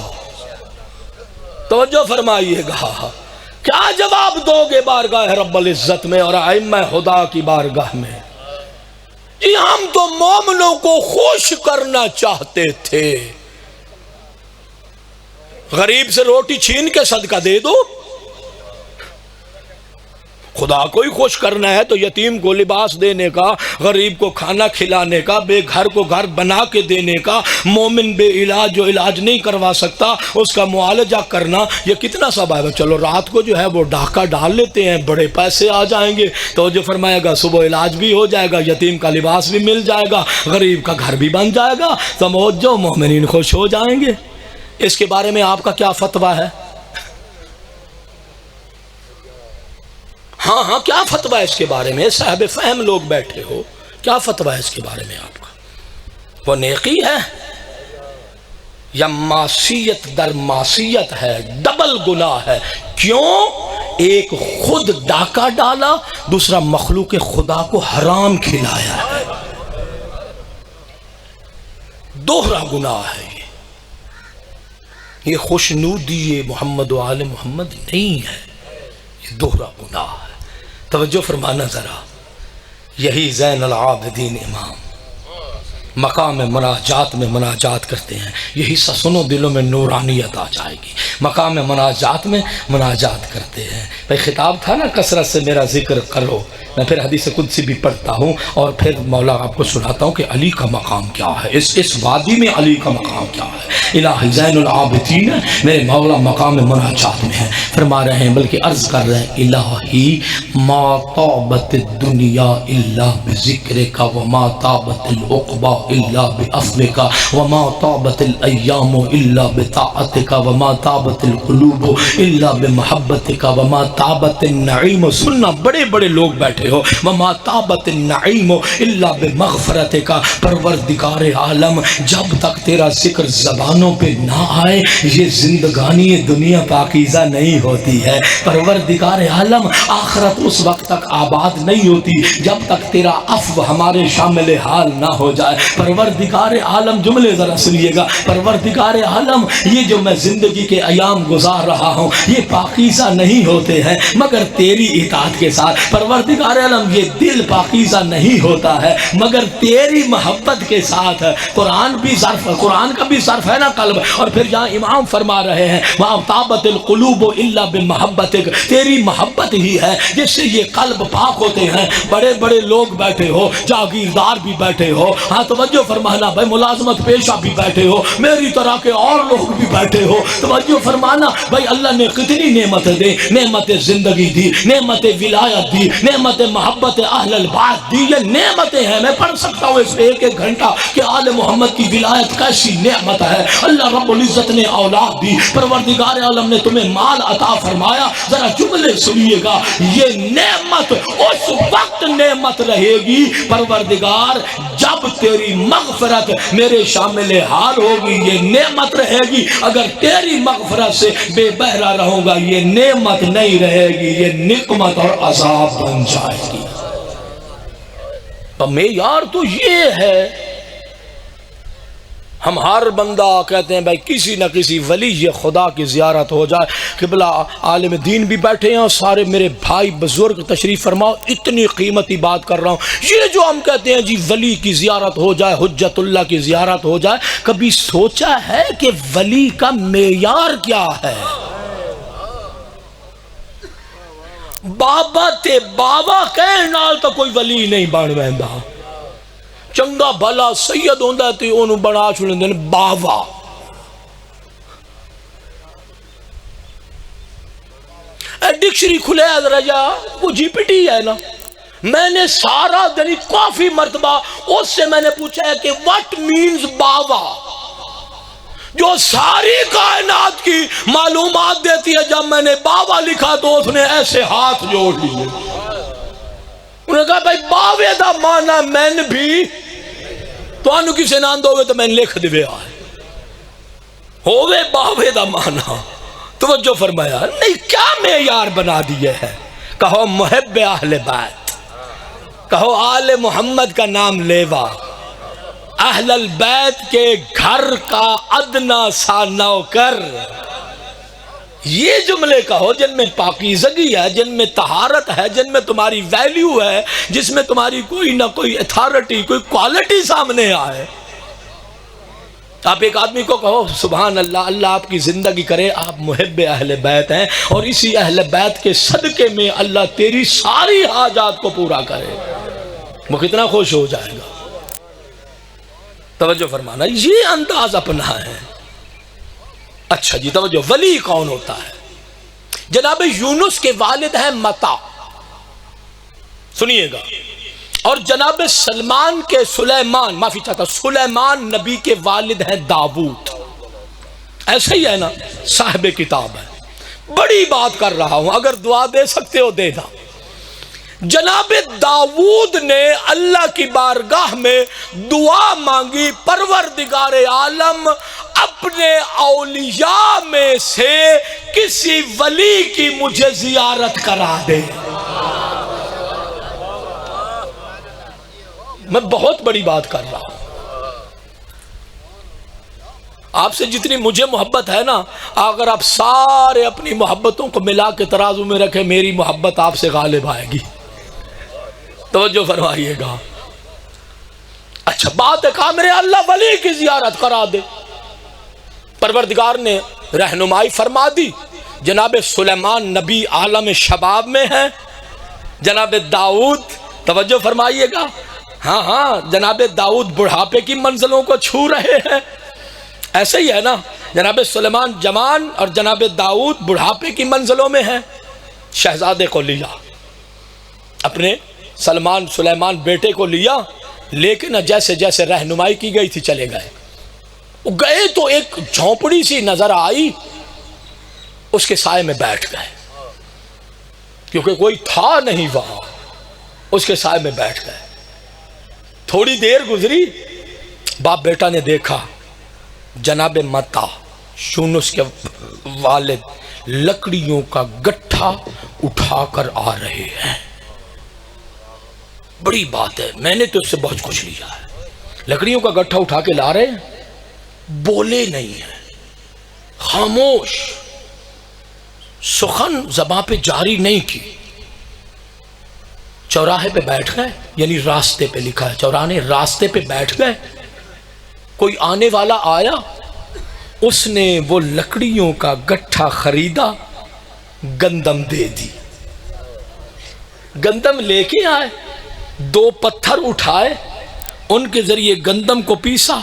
توجہ فرمائیے گا. کیا جواب دو گے بارگاہ رب العزت میں اور ائمہ خدا کی بارگاہ میں؟ جی ہم تو مومنوں کو خوش کرنا چاہتے تھے. غریب سے روٹی چھین کے صدقہ دے دو. خدا کو ہی خوش کرنا ہے تو یتیم کو لباس دینے کا، غریب کو کھانا کھلانے کا، بے گھر کو گھر بنا کے دینے کا، مومن بے علاج جو علاج نہیں کروا سکتا اس کا معالجہ کرنا، یہ کتنا ثواب ہے. چلو رات کو جو ہے وہ ڈاکہ ڈال لیتے ہیں، بڑے پیسے آ جائیں گے تو جو فرمائے گا صبح علاج بھی ہو جائے گا، یتیم کا لباس بھی مل جائے گا، غریب کا گھر بھی بن جائے گا، سمجھو مومنین خوش ہو جائیں گے. اس کے بارے میں آپ کا کیا فتویٰ ہے؟ ہاں کیا فتویٰ ہے اس کے بارے میں؟ صاحب فہم لوگ بیٹھے ہو، کیا فتویٰ ہے اس کے بارے میں آپ کا؟ وہ نیکی ہے یا معصیت در معصیت ہے، ڈبل گناہ ہے؟ کیوں؟ ایک خود ڈاکہ ڈالا، دوسرا مخلوق خدا کو حرام کھلایا ہے. دوہرا گناہ ہے یہ خوشنودی محمد و آل محمد نہیں ہے، یہ دوہرا گناہ ہے. توجہ فرمانا ذرا. یہی زین العابدین امام مقام مناجات میں مناجات کرتے ہیں. یہی سنو دلوں میں نورانیت آ جائے گی. مقام مناجات میں مناجات کرتے ہیں. بھائی خطاب تھا نا کثرت سے میرا ذکر کرو. میں پھر حدیث قدسی بھی پڑھتا ہوں اور پھر مولا آپ کو سناتا ہوں کہ علی کا مقام کیا ہے، اس وادی میں علی کا مقام کیا ہے. الہی زین العابدین میرے مولا مقام مناجات میں ہیں. فرما رہے ہیں بلکہ عرض کر رہے ہیں الہی ما طابت الدنیا الا بذکرک وما طابت العقبہ الا بعفوک وما طابت الایام الا بطاعتک وما طابت القلوب الا بمحبتک وما طابت النعیم. سننا بڑے بڑے لوگ بیٹھے ہو. وما طابت النعیم الا بمغفرتک. پروردگار عالم جب تک تیرا ذکر زبانوں پہ نہ آئے یہ زندگانی دنیا پاکیزہ نہیں ہوتی ہے. پروردگار عالم آخرت اس وقت تک آباد نہیں ہوتی جب تک تیرا عفو ہمارے شامل حال نہ ہو جائے. پروردگار عالم جملے ذرا سنیے گا. پروردگار عالم یہ جو میں زندگی کے ایام گزار رہا ہوں یہ پاکیزہ نہیں ہوتے ہیں مگر تیری اطاعت کے ساتھ. پروردگار عالم یہ دل پاکیزہ نہیں ہوتا ہے مگر تیری محبت کے ساتھ. قرآن بھی ظرف، قرآن کا بھی ظرف ہے نا. نا قلب. اور پھر یہاں امام فرما رہے ہیں وَمَا طَابَتِ الْقُلُوبُ إِلَّا بِمَحَبَّتِكَ، تیری محبت ہی ہے جس سے یہ قلب پاک ہوتے ہیں. بڑے بڑے لوگ بیٹھے ہو، جاگیردار بھی بیٹھے ہو، ہاں توجہ فرمانا بھائی، ملازمت پیشہ بھی بیٹھے ہو، میری طرح کے اور لوگ بھی بیٹھے ہو، توجہ فرمانا بھائی. اللہ نے کتنی نعمت دی، نعمت زندگی دی، نعمت ولایت دی، نعمت محبت اہل البیت دی. یہ نعمتیں ہیں. میں پڑھ سکتا ہوں اس پہ ایک ایک گھنٹہ کہ آل محمد کی ولایت کیسی نعمت ہے. اللہ رب العزت نے اولاد دی، پروردگار عالم نے تمہیں مال عطا فرمایا. ذرا جملے سنیے گا، یہ نعمت اس وقت نعمت رہے گی پروردگار جب تیری مغفرت میرے شامل حال ہوگی. یہ نعمت رہے گی. اگر تیری مغفرت سے بے بہرا رہوں گا یہ نعمت نہیں رہے گی، یہ نقمت اور عذاب بن جائے گی. تو معیار تو یہ ہے. ہم ہر بندہ کہتے ہیں بھائی کسی نہ کسی ولی خدا کی زیارت ہو جائے. قبلہ عالم دین بھی بیٹھے ہیں اور سارے میرے بھائی بزرگ تشریف فرماؤ. اتنی قیمتی بات کر رہا ہوں. یہ جو ہم کہتے ہیں جی ولی کی زیارت ہو جائے، حجت اللہ کی زیارت ہو جائے، کبھی سوچا ہے کہ ولی کا معیار کیا ہے؟ بابا تے بابا کہنے نال تو کوئی ولی نہیں بن ویندا. چنگا بھلا سید ہوندا تے اونوں بنا چھڑندے نے بابا. ڈکشنری کھلے ذرا جا، وہ جی پی ٹی ہے نا. میں نے سارا دن کافی مرتبہ اس سے میں نے پوچھا ہے کہ what means بابا، جو ساری کائنات کی معلومات دیتی ہے. جب میں نے بابا لکھا تو اس نے ایسے ہاتھ جوڑ لیے. انہوں نے کہا بھائی باوے دا مانا میں بھی تو انو کسے نان دووے تو میں لکھ دے آئے ہووے باوے دا مانا. توجہ فرمایا نہیں، کیا معیار بنا دیے ہے؟ کہو محب اہل بیت، کہو آل محمد کا نام لیوا، اہل البیت کے گھر کا ادنا سا نوکر. یہ جملے کہو جن میں پاکیزگی ہے، جن میں طہارت ہے، جن میں تمہاری ویلیو ہے، جس میں تمہاری کوئی نہ کوئی اتھارٹی، کوئی کوالٹی سامنے آئے. آپ ایک آدمی کو کہو سبحان اللہ، اللہ آپ کی زندگی کرے، آپ محب اہل بیت ہیں اور اسی اہل بیت کے صدقے میں اللہ تیری ساری حاجات کو پورا کرے، وہ کتنا خوش ہو جائے گا. توجہ فرمانا، یہ انداز اپنا ہے. اچھا جی توجہ، ولی کون ہوتا ہے؟ جناب یونس کے والد ہیں متا، سنیے گا. اور جناب سلمان کے سلیمان، معافی چاہتا، سلیمان نبی کے والد ہیں داؤد. ایسا ہی ہے نا، صاحب کتاب ہے. بڑی بات کر رہا ہوں، اگر دعا دے سکتے ہو دے دا. جناب داؤد نے اللہ کی بارگاہ میں دعا مانگی، پروردگار عالم اپنے اولیاء میں سے کسی ولی کی مجھے زیارت کرا دے. میں بہت بڑی بات کر رہا ہوں. آپ سے جتنی مجھے محبت ہے نا، اگر آپ سارے اپنی محبتوں کو ملا کے ترازو میں رکھیں، میری محبت آپ سے غالب آئے گی. توجہ فرمائیے گا. اچھا بات ہے کہا میرے اللہ ولی کی زیارت کرا دے. پروردگار نے رہنمائی فرما دی. جناب سلیمان نبی عالم شباب میں ہیں. جناب داؤد، توجہ فرمائیے گا، ہاں جناب داؤد بڑھاپے کی منزلوں کو چھو رہے ہیں. ایسے ہی ہے نا، جناب سلیمان جوان اور جناب داؤد بڑھاپے کی منزلوں میں ہیں. شہزادے کو لیا، اپنے سلیمان بیٹے کو لیا، لیکن جیسے جیسے رہنمائی کی گئی تھی چلے گئے. گئے تو ایک جھونپڑی سی نظر آئی، اس کے سائے میں بیٹھ گئے، کیونکہ کوئی تھا نہیں وہاں. اس کے سائے میں بیٹھ گئے. تھوڑی دیر گزری، باپ بیٹا نے دیکھا جناب متا یونس کے والد لکڑیوں کا گٹھا اٹھا کر آ رہے ہیں. بڑی بات ہے، میں نے تو اس سے بہت کچھ لیا ہے. لکڑیوں کا گٹھا اٹھا کے لا رہے ہیں، بولے نہیں ہیں، خاموش، سخن زباں پہ جاری نہیں کی. چوراہے پہ بیٹھ گئے، یعنی راستے پہ لکھا ہے چوراہے، راستے پہ بیٹھ گئے. کوئی آنے والا آیا، اس نے وہ لکڑیوں کا گٹھا خریدا، گندم دے دی، گندم لے کے آئے، 2 پتھر اٹھائے، ان کے ذریعے گندم کو پیسا،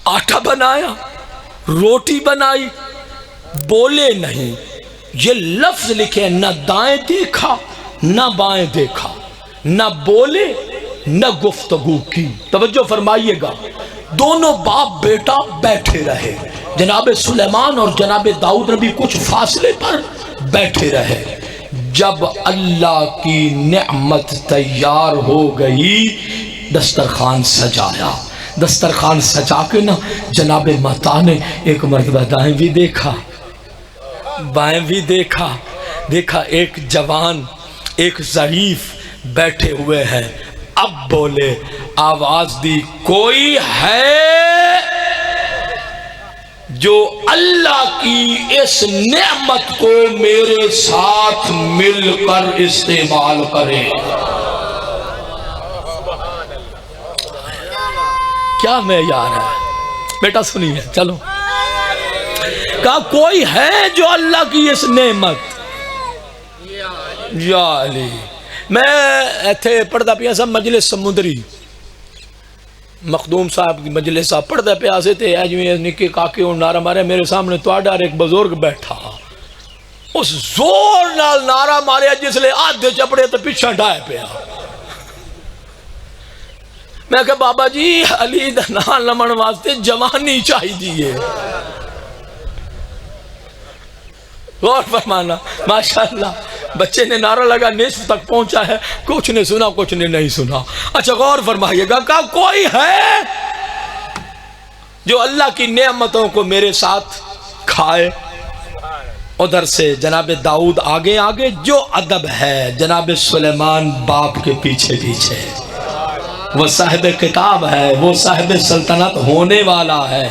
آٹا بنایا، روٹی بنائی، بولے نہیں۔ یہ لفظ لکھے، نہ دائیں دیکھا نہ بائیں دیکھا، نہ بولے نہ گفتگو کی۔ توجہ فرمائیے گا، دونوں باپ بیٹا بیٹھے رہے، جناب سلیمان اور جناب داؤد نبی کچھ فاصلے پر بیٹھے رہے۔ جب اللہ کی نعمت تیار ہو گئی، دسترخوان سجایا، دسترخوان سجا کے نا جناب متا نے ایک مرتبہ دائیں بھی دیکھا بائیں بھی دیکھا، دیکھا ایک جوان ایک ضعیف بیٹھے ہوئے ہیں۔ اب بولے، آواز دی، کوئی ہے جو اللہ کی اس نعمت کو میرے ساتھ مل کر استعمال کرے؟ کیا معیار ہے بیٹا، سنیے، چلو۔ کہا کوئی ہے جو اللہ کی اس نعمت، یا علی، میں ایتھے پڑھدا پیا سا مجلس سمندری، مخدوم صاحب کی مجلس صاحب پڑھدا پیا سے تے اجویں نکے کاکے اور نعرہ مارے، میرے سامنے تواڈا ایک بزرگ بیٹھا، اس زور نال نعرہ مارے جس لے آدھے چپڑے تے پیچھے ڈائے پیا۔ میں کہا بابا جی علی دا نام لمن واسطے جوانی چاہی دیئے، غور فرمانا۔ ماشاءاللہ بچے نے نعرہ لگا، نصف تک پہنچا ہے، کچھ نے سنا کچھ نے نہیں سنا۔ اچھا غور فرمائیے گا، کہا کوئی ہے جو اللہ کی نعمتوں کو میرے ساتھ کھائے؟ ادھر سے جناب داؤد آگے آگے، جو ادب ہے جناب سلیمان باپ کے پیچھے پیچھے، وہ صاحب کتاب ہے، وہ صاحب سلطنت ہونے والا ہے،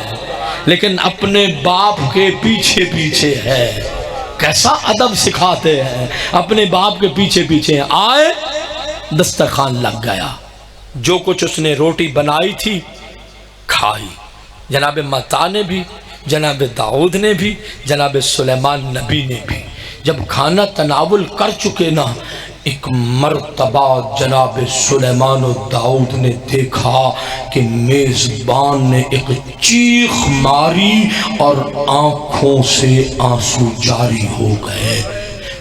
لیکن اپنے باپ کے پیچھے پیچھے ہے۔ کیسا ادب سکھاتے ہیں، اپنے باپ کے پیچھے پیچھے آئے، دسترخوان لگ گیا، جو کچھ اس نے روٹی بنائی تھی کھائی، جناب متا نے بھی، جناب داؤد نے بھی، جناب سلیمان نبی نے بھی۔ جب کھانا تناول کر چکے نا، ایک مرتبہ جناب سلیمان و داؤد نے دیکھا کہ میزبان نے ایک چیخ ماری اور آنکھوں سے آنسو جاری ہو گئے۔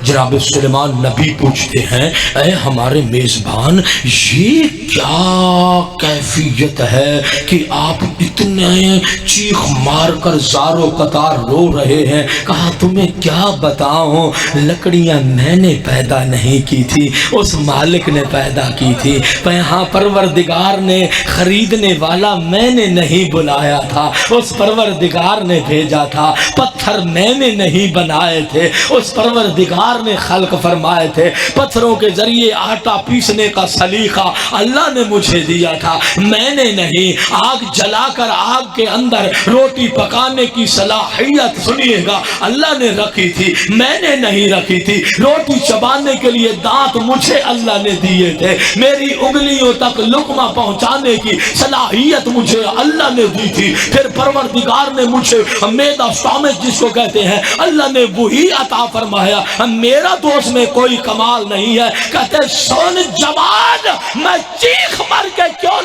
جناب سلیمان نبی پوچھتے ہیں، اے ہمارے میزبان، یہ کیا کیفیت ہے کہ آپ اتنے چیخ مار کر زار و قطار رو رہے ہیں؟ کہا تمہیں کیا بتاؤں، لکڑیاں میں نے پیدا نہیں کی تھی، اس مالک نے پیدا کی تھی، یہاں پروردگار نے خریدنے والا میں نے نہیں بلایا تھا، اس پروردگار نے بھیجا تھا، پتھر میں نے نہیں بنائے تھے، اس پروردگار نے خلق فرمائے تھے، پتھروں کے ذریعے آٹا پیسنے کا سلیقہ اللہ نے مجھے دیا تھا، میں نے نہیں۔ آگ جلا کر آگ کے اندر روٹی پکانے کی صلاحیت سنیے گا اللہ نے رکھی تھی، میں نے نہیں رکھی تھی۔ روٹی چبانے کے لیے دانت مجھے اللہ نے دیے تھے، میری انگلیوں تک لقمہ پہنچانے کی صلاحیت مجھے اللہ نے دی تھی۔ پھر پروردگار نے مجھے میدا اسٹامک جس کو کہتے ہیں اللہ نے وہی عطا فرمایا۔ میرا تو اس میں کوئی کمال نہیں ہے۔ کہتے سن جوان، میں چیخ مار کے کیوں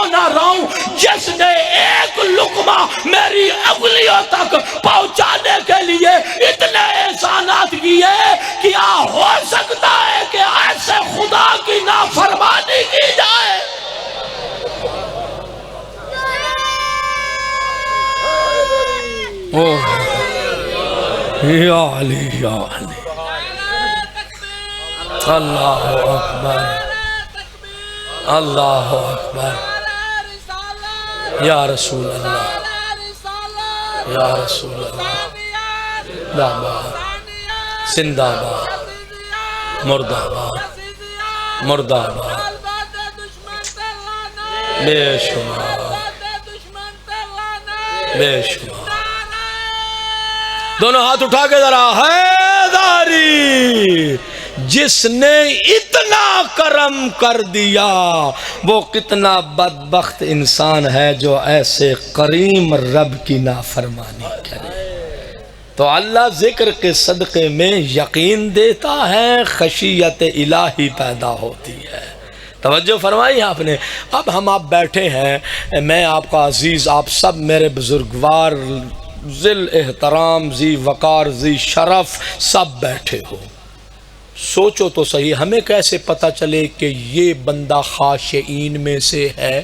نہ رہوں، جس نے ایک لقمہ میری انگلیوں تک پہنچانے کے لیے اتنے احسانات کیے، کیا ہو سکتا ہے کہ ایسے خدا کی نافرمانی کی جائے؟ یا علی یا علی، اللہ اکبر اللہ اکبر، یا رسول اللہ یا رسول اللہ، زندہ باد مردہ باد مردہ باد، بے شمار بے شمار۔ دونوں ہاتھ اٹھا کے ذرا حیداری جس نے اتنا کرم کر دیا وہ کتنا بدبخت انسان ہے جو ایسے کریم رب کی نافرمانی کرے۔ تو اللہ ذکر کے صدقے میں یقین دیتا ہے، خشیت الہی پیدا ہوتی ہے۔ توجہ فرمائی آپ نے۔ اب ہم آپ بیٹھے ہیں، میں آپ کا عزیز، آپ سب میرے بزرگوار، ذل احترام، ذی وقار، ذی شرف، سب بیٹھے ہو۔ سوچو تو صحیح، ہمیں کیسے پتہ چلے کہ یہ بندہ خاشعین میں سے ہے؟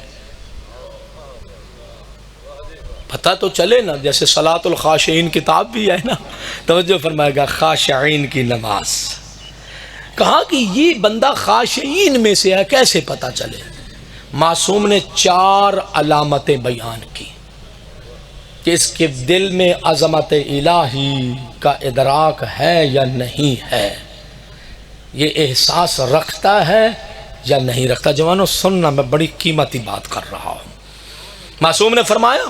پتہ تو چلے نا، جیسے صلاۃ الخاشعین کتاب بھی ہے نا، توجہ فرمائے گا، خاشعین کی نماز، کہا کہ یہ بندہ خاشعین میں سے ہے، کیسے پتہ چلے؟ معصوم نے 4 علامتیں بیان کی کہ اس کے دل میں عظمت الہی کا ادراک ہے یا نہیں ہے، یہ احساس رکھتا ہے یا نہیں رکھتا۔ جوانوں سننا، میں بڑی قیمتی بات کر رہا ہوں۔ معصوم نے فرمایا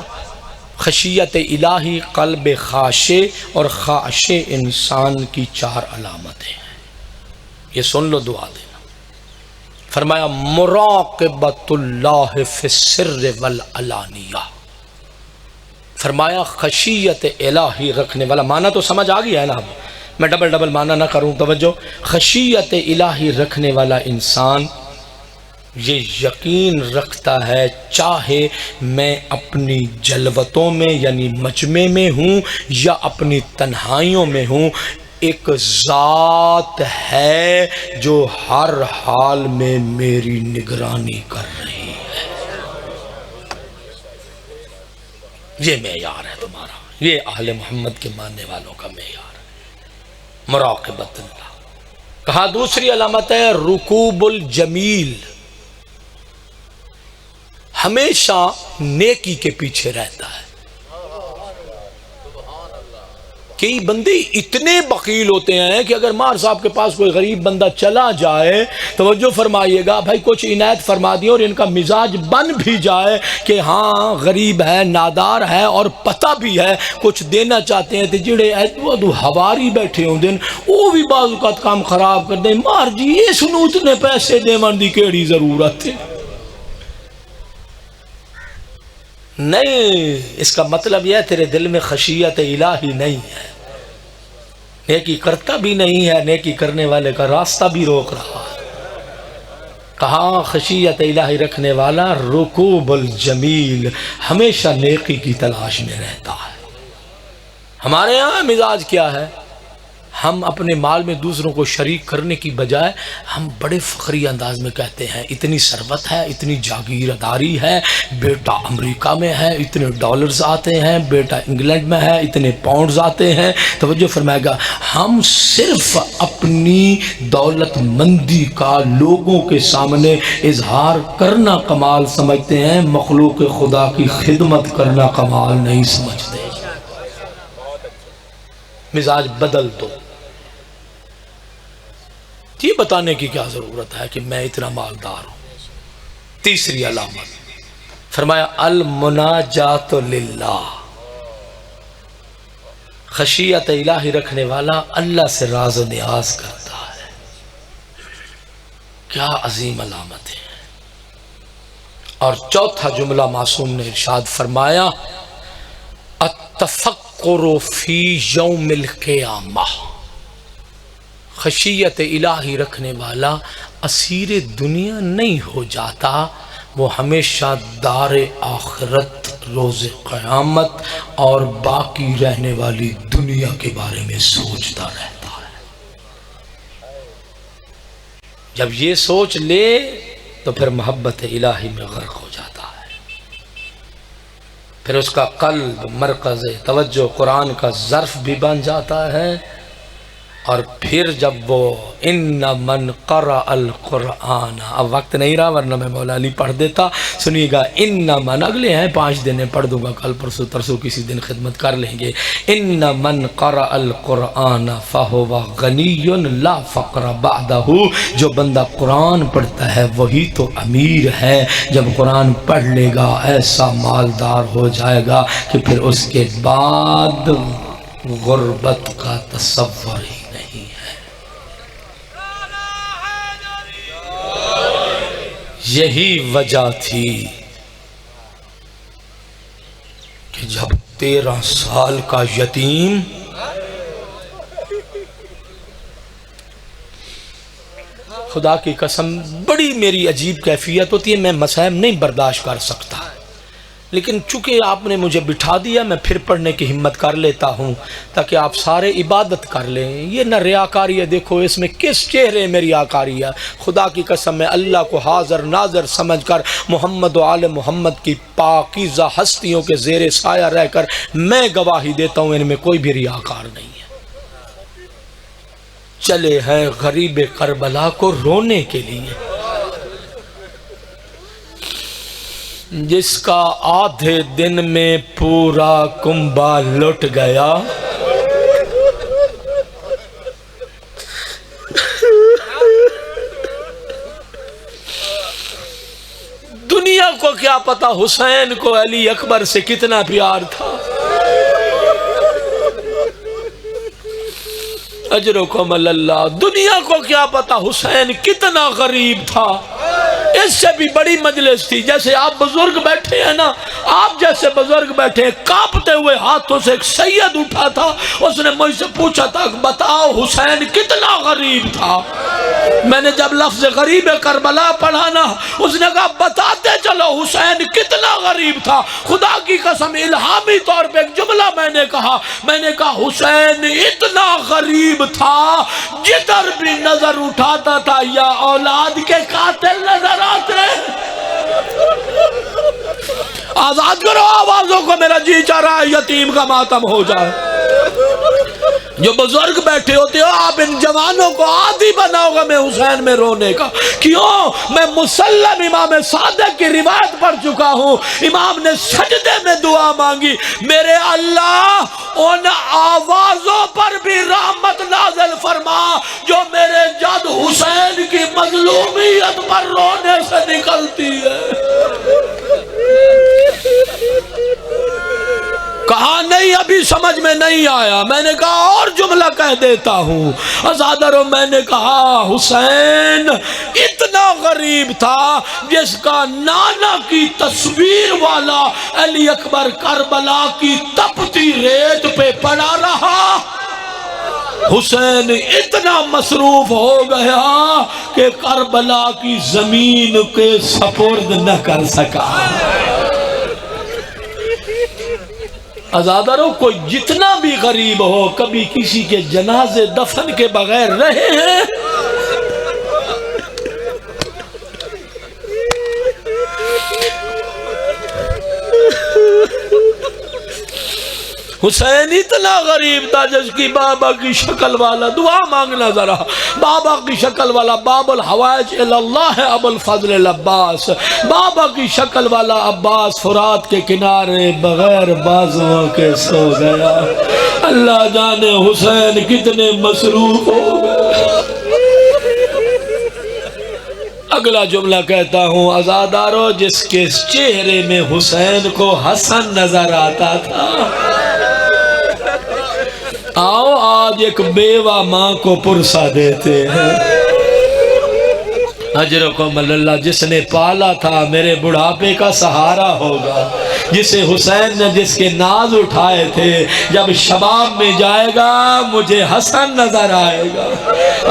خشیت الہی قلب خاشع اور خاشع انسان کی 4 علامتیں ہیں، یہ سن لو، دعا دینا۔ فرمایا مراقبۃ اللہ فی السر والعلانیہ، فرمایا خشیت الہی رکھنے والا، معنی تو سمجھ آ گیا ہے نا، اب میں ڈبل معنی نہ کروں، توجہ، خشیت الہی رکھنے والا انسان یہ یقین رکھتا ہے، چاہے میں اپنی جلوتوں میں یعنی مجمع میں ہوں یا اپنی تنہائیوں میں ہوں، ایک ذات ہے جو ہر حال میں میری نگرانی کر رہی ہے۔ یہ معیار ہے تمہارا، یہ اہل محمد کے ماننے والوں کا معیار ہے، مراقبت اللہ۔ کہا دوسری علامت ہے رکوب الجمیل، ہمیشہ نیکی کے پیچھے رہتا ہے۔ کئی بندے اتنے بخیل ہوتے ہیں کہ اگر مار صاحب کے پاس کوئی غریب بندہ چلا جائے، توجہ فرمائیے گا بھائی، کچھ عنایت فرما دی اور ان کا مزاج بن بھی جائے کہ ہاں غریب ہے، نادار ہے اور پتہ بھی ہے کچھ دینا چاہتے ہیں، تو جڑے ہواری بیٹھے ہوں دن وہ بھی بعض اوقات کام خراب کر دیں، مار جی اس نوں اتنے پیسے دیون دی کیڑی ضرورت ہے؟ نہیں، اس کا مطلب یہ ہے تیرے دل میں خشیت الہی نہیں ہے، نیکی کرتا بھی نہیں ہے، نیکی کرنے والے کا راستہ بھی روک رہا ہے۔ کہا خشیت الہی رکھنے والا رکوب الجمیل، ہمیشہ نیکی کی تلاش میں رہتا ہے۔ ہمارے ہاں مزاج کیا ہے؟ ہم اپنے مال میں دوسروں کو شریک کرنے کی بجائے ہم بڑے فخری انداز میں کہتے ہیں اتنی ثروت ہے، اتنی جاگیرداری ہے، بیٹا امریکہ میں ہے، اتنے ڈالرز آتے ہیں، بیٹا انگلینڈ میں ہے، اتنے پاؤنڈز آتے ہیں۔ توجہ فرمائے گا، ہم صرف اپنی دولت مندی کا لوگوں کے سامنے اظہار کرنا کمال سمجھتے ہیں، مخلوق خدا کی خدمت کرنا کمال نہیں سمجھتے۔ مزاج بدل دو، یہ بتانے کی کیا ضرورت ہے کہ میں اتنا مالدار ہوں۔ تیسری علامت فرمایا المناجات للہ، خشیت الہی رکھنے والا اللہ سے راز و نیاز کرتا ہے۔ کیا عظیم علامت ہے۔ اور چوتھا جملہ معصوم نے ارشاد فرمایا التفکر فی یوم القیامہ، خشیت الہی رکھنے والا اسیر دنیا نہیں ہو جاتا، وہ ہمیشہ دار آخرت، روز قیامت اور باقی رہنے والی دنیا کے بارے میں سوچتا رہتا ہے۔ جب یہ سوچ لے تو پھر محبت الہی میں غرق ہو جاتا ہے، پھر اس کا قلب مرکز توجہ قرآن کا ظرف بھی بن جاتا ہے، اور پھر جب وہ ان من قرأ القرآن، اب وقت نہیں رہا ورنہ میں مولا علی پڑھ دیتا، سنیے گا، ان من، اگلے ہیں 5 دن پڑھ دوں گا، کل پرسوں ترسوں کسی دن خدمت کر لیں گے۔ ان من قرأ القرآن فهو غنی لا فقر بعدہ، جو بندہ قرآن پڑھتا ہے وہی تو امیر ہے، جب قرآن پڑھ لے گا ایسا مالدار ہو جائے گا کہ پھر اس کے بعد غربت کا تصور ہی نہیں ہے۔ یہی وجہ تھی کہ جب 13 سال کا یتیم خدا کی قسم بڑی میری عجیب کیفیت ہوتی ہے، میں مسائب نہیں برداشت کر سکتا، لیکن چونکہ آپ نے مجھے بٹھا دیا میں پھر پڑھنے کی ہمت کر لیتا ہوں تاکہ آپ سارے عبادت کر لیں۔ یہ نہ ریاکاری ہے، دیکھو اس میں کس چہرے میں ریاکاری ہے۔ خدا کی قسم میں اللہ کو حاضر ناظر سمجھ کر محمد و آل محمد کی پاکیزہ ہستیوں کے زیر سایہ رہ کر میں گواہی دیتا ہوں، ان میں کوئی بھی ریاکار نہیں ہے۔ چلے ہیں غریب کربلا کو رونے کے لیے، جس کا آدھے دن میں پورا کنبہ لٹ گیا، دنیا کو کیا پتا حسین کو علی اکبر سے کتنا پیار تھا۔ اجرکم اللہ، دنیا کو کیا پتا حسین کتنا غریب تھا۔ اس سے بھی بڑی مجلس تھی، جیسے آپ بزرگ بیٹھے ہیں نا، آپ جیسے بزرگ بیٹھے ہیں، کانپتے ہوئے ہاتھوں سے ایک سید اٹھا تھا، اس نے مجھ سے پوچھا تھا بتاؤ حسین کتنا غریب تھا۔ میں نے جب لفظ غریب کربلا پڑھا نا، اس نے کہا بتاتے چلو حسین کتنا غریب تھا۔ خدا کی قسم الہامی طور پہ ایک جملہ میں نے کہا حسین اتنا غریب تھا، جدھر بھی نظر اٹھاتا تھا یا اولاد کے قاتل نظر آتے۔ آزاد کرو آوازوں کو، میرا جی چاہ رہا ہے یتیم کا ماتم ہو جائے۔ جو بزرگ بیٹھے ہوتے ہو آپ ان جوانوں کو عادی بناؤ گا میں حسین میں رونے کا۔ کیوں؟ میں مسلم امام صادق کی روایت پڑھ چکا ہوں، امام نے سجدے میں دعا مانگی، میرے اللہ ان آوازوں پر بھی رحمت نازل فرما جو میرے جد حسین کی مظلومیت پر رونے سے نکلتی ہے۔ کہا نہیں ابھی سمجھ میں نہیں آیا، میں نے کہا اور جملہ کہہ دیتا ہوں۔ ازادروں میں نے کہا حسین اتنا غریب تھا جس کا نانا کی تصویر والا علی اکبر کربلا کی تپتی ریت پہ پڑا رہا۔ حسین اتنا مصروف ہو گیا کہ کربلا کی زمین کے سپرد نہ کر سکا۔ ازادروں کوئی جتنا بھی غریب ہو کبھی کسی کے جنازے دفن کے بغیر رہے ہیں؟ حسین اتنا غریب تھا جس کی بابا کی شکل والا، دعا مانگنا ذرا، بابا کی شکل والا باب الحوائج اللہ ابو الفضل العباس، بابا کی شکل والا عباس فرات کے کنارے بغیر بازوؤں کے سو گیا۔ اللہ جانے حسین کتنے مصروف ہو گئے۔ اگلا جملہ کہتا ہوں، عزادارو جس کے چہرے میں حسین کو حسن نظر آتا تھا، آؤ آج ایک بیوہ ماں کو پرسہ دیتے ہیں۔ اجرکم اللہ، جس نے پالا تھا میرے بڑھاپے کا سہارا ہوگا، جسے حسین نے جس کے ناز اٹھائے تھے، جب شباب میں جائے گا مجھے حسن نظر آئے گا۔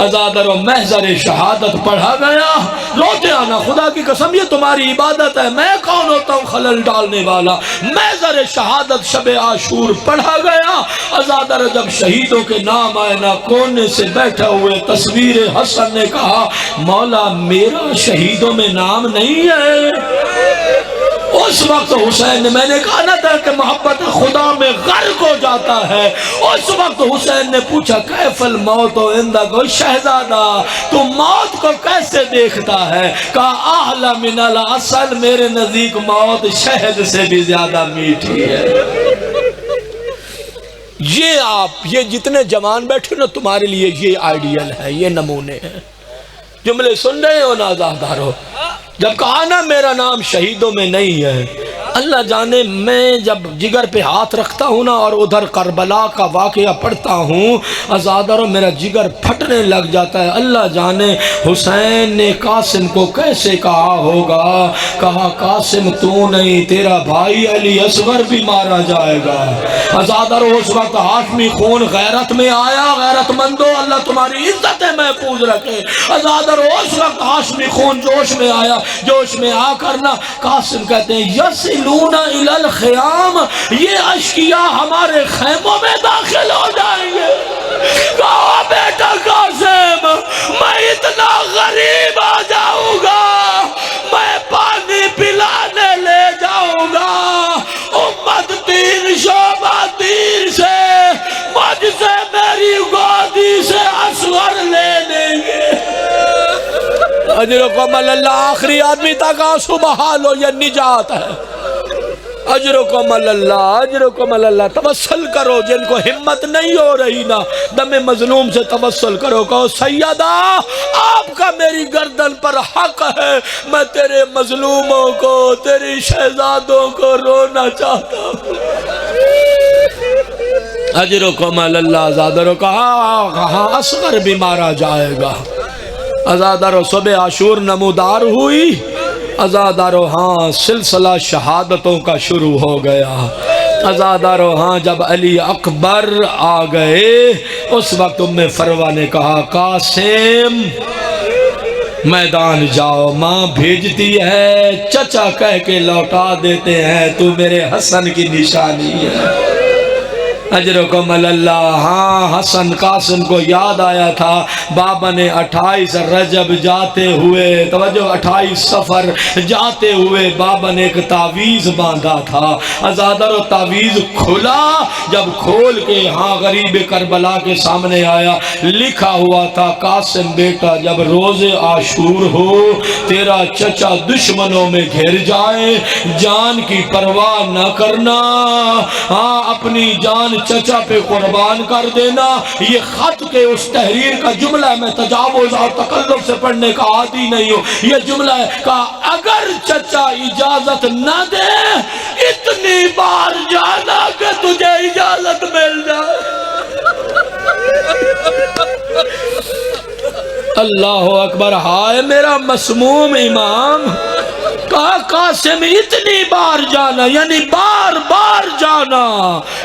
ازادر و محضر شہادت پڑھا گیا، روتے آنا، خدا کی قسم یہ تمہاری عبادت ہے، میں کون ہوتا ہوں خلل ڈالنے والا۔ محضر شہادت شب عاشور پڑھا گیا۔ ازادر جب شہیدوں کے نام آئے نا، کونے سے بیٹھا ہوئے تصویر حسن نے کہا مولا میرا شہیدوں میں نام نہیں ہے۔ اس وقت حسین نے، میں نے کہا نہ تھا کہ محبت خدا میں غرق ہو جاتا ہے، اس وقت حسین نے پوچھا کیف الموت عندک شہزادہ، تو موت کو کیسے دیکھتا ہے؟ کہا احلی من العسل، میرے نزدیک موت شہد سے بھی زیادہ میٹھی ہے۔ یہ آپ یہ جتنے جوان بیٹھے نا تمہارے لیے یہ آئیڈیل ہے، یہ نمونے ہیں۔ جملے سن رہے ہو نا آزادارو؟ جب کہا نا میرا نام شہیدوں میں نہیں ہے، اللہ جانے میں جب جگر پہ ہاتھ رکھتا ہوں نا اور ادھر کربلا کا واقعہ پڑھتا ہوں عزادارو میرا جگر پھٹنے لگ جاتا ہے۔ اللہ جانے حسین نے قاسم کو کیسے کہا ہوگا، کہا قاسم تو نہیں تیرا بھائی علی اصغر بھی مارا جائے گا۔ عزادارو اس وقت ہاشمی خون غیرت میں آیا، غیرت مندو اللہ تمہاری عزت محفوظ رکھے۔ عزادارو اس وقت ہاشمی خون جوش میں آیا، جوش میں آ کرنا قاسم کہتے ہیں یسلون الی الخیام، یہ اشقیاء ہمارے خیموں میں داخل ہو جائیں گے۔ کہا بیٹا قاسم میں اتنا غریب آ جاؤں گا، میں پانی پلانے لے جاؤں گا، امت تین شعبہ تیر سے مجھ سے میری گودی سے اصغر لے لیں گے۔ اجرکم اللہ، آخری آدمی تک آنسو بہا لو، یہ نجات ہے۔ اجرکم اللہ، اجرکم اللہ، توسل کرو جن کو ہمت نہیں ہو رہی نا دم مظلوم سے توسل کرو، کہو سیدہ آپ کا میری گردن پر حق ہے، میں تیرے مظلوموں کو تیری شہزادوں کو رونا چاہتا ہوں۔ اجرکم اللہ، زادرو کہا اصغر بھی مارا جائے گا۔ عزادارو صبح عاشور نمودار ہوئی، عزادارو ہاں سلسلہ شہادتوں کا شروع ہو گیا۔ عزادارو ہاں جب علی اکبر آ گئے اس وقت ام فروہ نے کہا قاسم میدان جاؤ، ماں بھیجتی ہے چچا کہہ کے لوٹا دیتے ہیں، تو میرے حسن کی نشانی ہے۔ اجرکم اللہ، ہاں حسن قاسم کو یاد آیا تھا بابا نے 28 رجب جاتے ہوئے، توجہ 28 سفر جاتے ہوئے بابا نے ایک تعویذ باندھا تھا۔ عزادارو تعویذ کھلا، جب کھول کے ہاں غریب کربلا کے سامنے آیا، لکھا ہوا تھا قاسم بیٹا جب روز عاشور ہو تیرا چچا دشمنوں میں گھر جائے جان کی پرواہ نہ کرنا، ہاں اپنی جان چچا پہ قربان کر دینا۔ یہ خط کے اس تحریر کا جملہ ہے، میں تجاوز اور تکلف سے پڑھنے کا عادی نہیں ہوں، یہ جملہ ہے کہ اگر چچا اجازت نہ دے اتنی بار جانا کہ تجھے اجازت مل جائے۔ اللہ اکبر، ہائے میرا مسموم امام، کہا قاسم اتنی بار جانا، یعنی بار بار جانا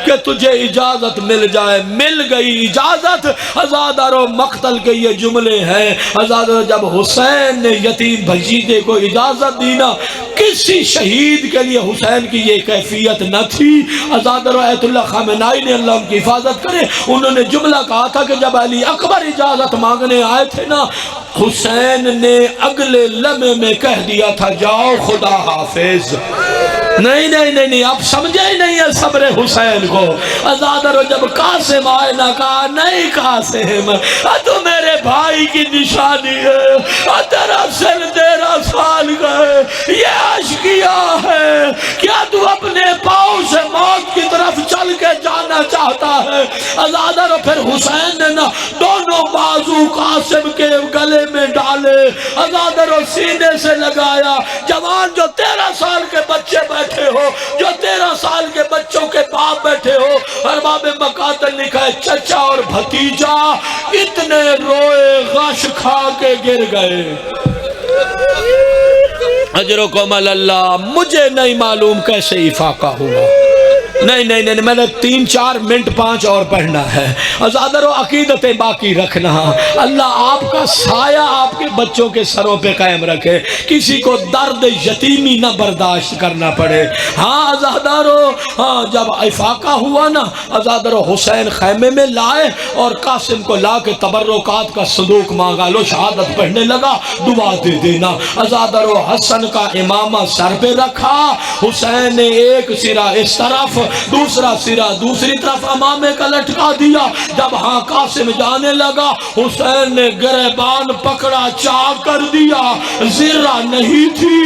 کہ تجھے اجازت مل جائے۔ مل گئی اجازت۔ عزادارو مقتل کے یہ جملے ہیں۔ عزادارو جب حسین نے یتیم بھجیدے کو اجازت دی نا، کسی شہید کے لیے حسین کی یہ کیفیت نہ تھی۔ عزادارو آیت اللہ خامنائی نے اللہ ان کی حفاظت کرے، انہوں نے جملہ کہا تھا کہ جب علی اکبر اجازت مانگنے آئے تھے نا، حسین نے اگلے لمحے میں کہہ دیا تھا جاؤ خدا حافظ۔ نہیں نہیں نہیں نہیں، آپ سمجھے ہی نہیں ہے صبر حسین کو۔ عزادارو جب قاسم آئے نہ کہا نہیں قاسم تو میرے بھائی کی نشانی ہے، تیرا سن 13 سال کا ہے، یہ اشقیاء ہے، کیا تو اپنے پاؤں سے موت کی طرف چل کے جانا چاہتا ہے؟ عزادارو پھر حسین نے نا دونوں بازو قاسم کے گلے میں ڈالے، عزادارو سینے سے لگایا۔ جوان جو 13 سال کے بچے بیٹھے ہو، جو 13 سال کے بچوں کے باپ بیٹھے ہو، ارباب مقاتل لکھا ہے چچا اور بھتیجا اتنے روئے غش کھا کے گر گئے۔ اجرکم اللہ، مجھے نہیں معلوم کیسے افاقہ ہوا، نہیں نہیں نہیں، میں نے 3-4 منٹ 5 اور پڑھنا ہے۔ عزادارو عقیدتیں باقی رکھنا، اللہ آپ کا سایہ آپ کے بچوں کے سروں پہ قائم رکھے، کسی کو درد یتیمی نہ برداشت کرنا پڑے۔ ہاں عزادارو ہاں جب افاقہ ہوا نا، عزادارو حسین خیمے میں لائے اور قاسم کو لا کے تبرکات کا صندوق مانگا، لو شہادت پڑھنے لگا، دعا دے دینا۔ عزادارو حسن کا امامہ سر پہ رکھا، حسین نے ایک سرا اس طرف دوسرا سرا دوسری طرف امامے کا لٹکا دیا۔ جب ہاں قاسم جانے لگا، حسین نے گریبان پکڑا، چاک کر دیا، زرہ نہیں تھی۔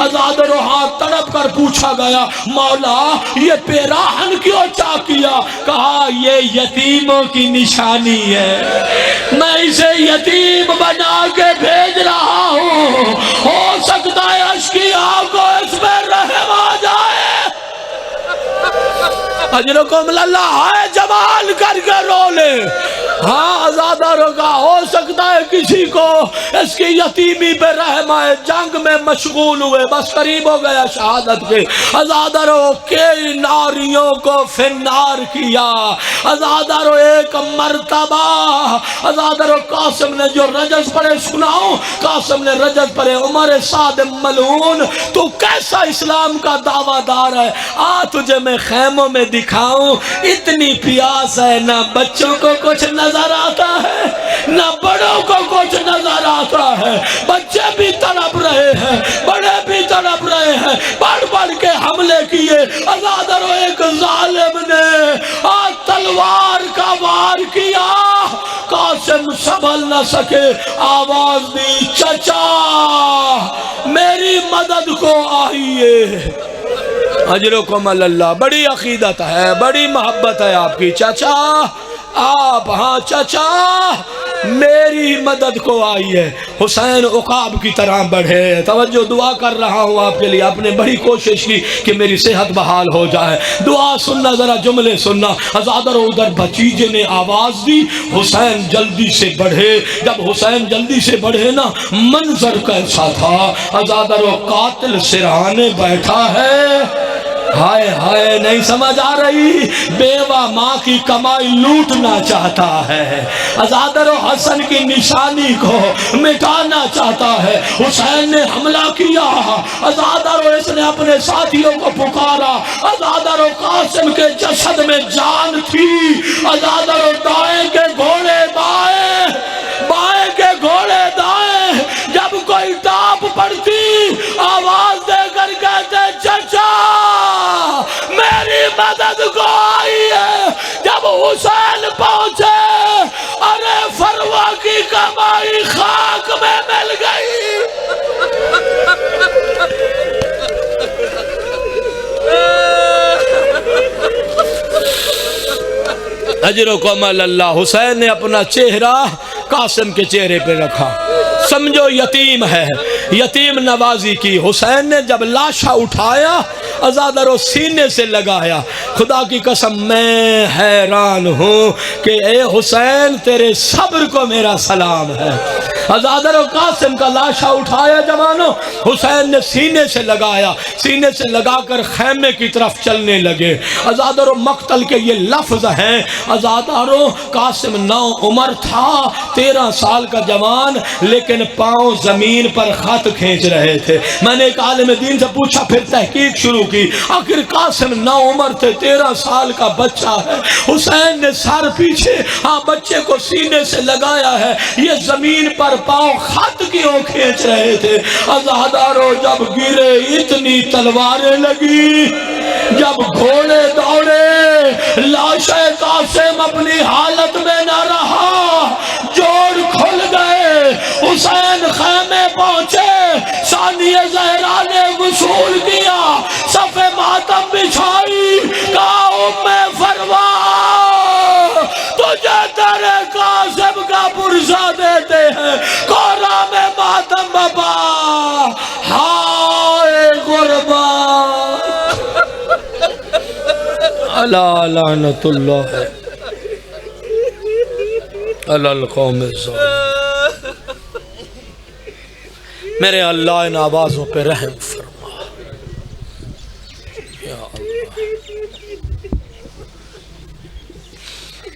عزادارو ہاں تڑپ کر پوچھا گیا مولا یہ پیراہن کیوں چاک کیا؟ کہا یہ یتیموں کی نشانی ہے، میں اسے یتیم بنا کے بھیج رہا ہوں، ہو سکتا ہے اشقیاء کو اس میں رحم آ جائے۔ اجرکم اللہ ہے جمال کر کے رو لے. ہاں عزاداروں کا ہو سکتا ہے کسی کو اس کی یتیمی پہ رحم آئے، جنگ میں مشغول ہوئے، بس قریب ہو گیا شہادت کے. عزاداروں کئی ناریوں کو فنار کیا. عزاداروں ایک مرتبہ عزاداروں قاسم نے جو رجز پڑھے سناؤں، قاسم نے رجز پڑھے، عمر سعد ملعون تو کیسا اسلام کا دعویٰ دار ہے، آ تجھے میں خیموں میں دکھاؤں. اتنی پیاس ہے، نہ بچوں کو کچھ نظر آتا ہے نہ بڑوں کو کچھ نظر آتا ہے. بچے بھی تڑپ رہے ہیں، بڑے بھی تڑپ رہے ہیں، بڑھ بڑھ کے حملے کیے. عزاداروں ایک ظالم نے تلوار کا وار کیا، قاسم سنبھل نہ سکے، آواز دی چچا میری مدد کو آئیے. اجرکم اللہ. بڑی عقیدت ہے، بڑی محبت ہے آپ کی. چچا آپ، ہاں چچا میری مدد کو آئیے. حسین عقاب کی طرح بڑھے. توجہ، دعا کر رہا ہوں آپ کے لیے. آپ نے بڑی کوشش کی کہ میری صحت بحال ہو جائے. دعا سننا، ذرا جملے سننا. عزاداروں ادھر بھتیجے نے آواز دی، حسین جلدی سے بڑھے. جب حسین جلدی سے بڑھے نا، منظر کیسا تھا. عزاداروں قاتل سرہانے بیٹھا ہے. ہائے ہائے، نہیں سمجھ آ رہی. بیوہ ماں کی کمائی لوٹنا چاہتا ہے. عزاداروں حسن کی نشانی کو مٹانا چاہتا ہے. حسین نے حملہ کیا. عزاداروں اس نے اپنے ساتھیوں کو پکارا. عزاداروں قاسم کے جسد میں جان تھی. عزاداروں دائیں کے گھوڑے بائیں، بائیں کے گھوڑے دائیں. جب کوئی ٹاپ پڑتی آواز دے کر کہتے چچا میری مدد کو آئی ہے. جب حسین پہنچے، ارے فروا کی کمائی خاک میں مل گئی. اجرکم اللہ. حسین نے اپنا چہرہ قاسم کے چہرے پہ رکھا. سمجھو یتیم ہے، یتیم نوازی کی. حسین نے جب لاشا اٹھایا، عزاداروں سینے سے لگایا. خدا کی قسم میں حیران ہوں کہ اے حسین تیرے صبر کو میرا سلام ہے. عزاداروں قاسم کا لاشا اٹھایا جوانوں، حسین نے سینے سے لگایا. سینے سے لگا کر خیمے کی طرف چلنے لگے. عزاداروں مقتل کے یہ لفظ ہیں. عزاداروں قاسم نو عمر تھا، 13 سال کا جوان، لیکن پاؤں زمین پر خط کھینچ رہے تھے. میں نے ایک عالم دین سے پوچھا، پھر تحقیق شروع کی. آخر قاسم نو عمر تھے، 13 سال کا بچہ ہے. حسین نے سر پیچھے، ہاں بچے کو سینے سے لگایا ہے. یہ زمین پر پاؤں خط کیوں کھینچ رہے تھے؟ عزاداروں جب گرے اتنی تلواریں لگی، جب گھوڑے دوڑے، لاش قاسم اپنی حالت میں نہ رہا، جوڑ کھل گئے. حسین خیمے پہنچے، ثانیہ زہرا نے وصول کیا، صف ماتم بچھائی، کہا ام فروا تجھے تیرے قاسم کا پرزہ دیتے ہیں. کورا میں ماتم بابا، ہائے غربا. اللہ لعنت اللہ علی القوم الظالمین. میرے اللہ ان آوازوں پہ رحم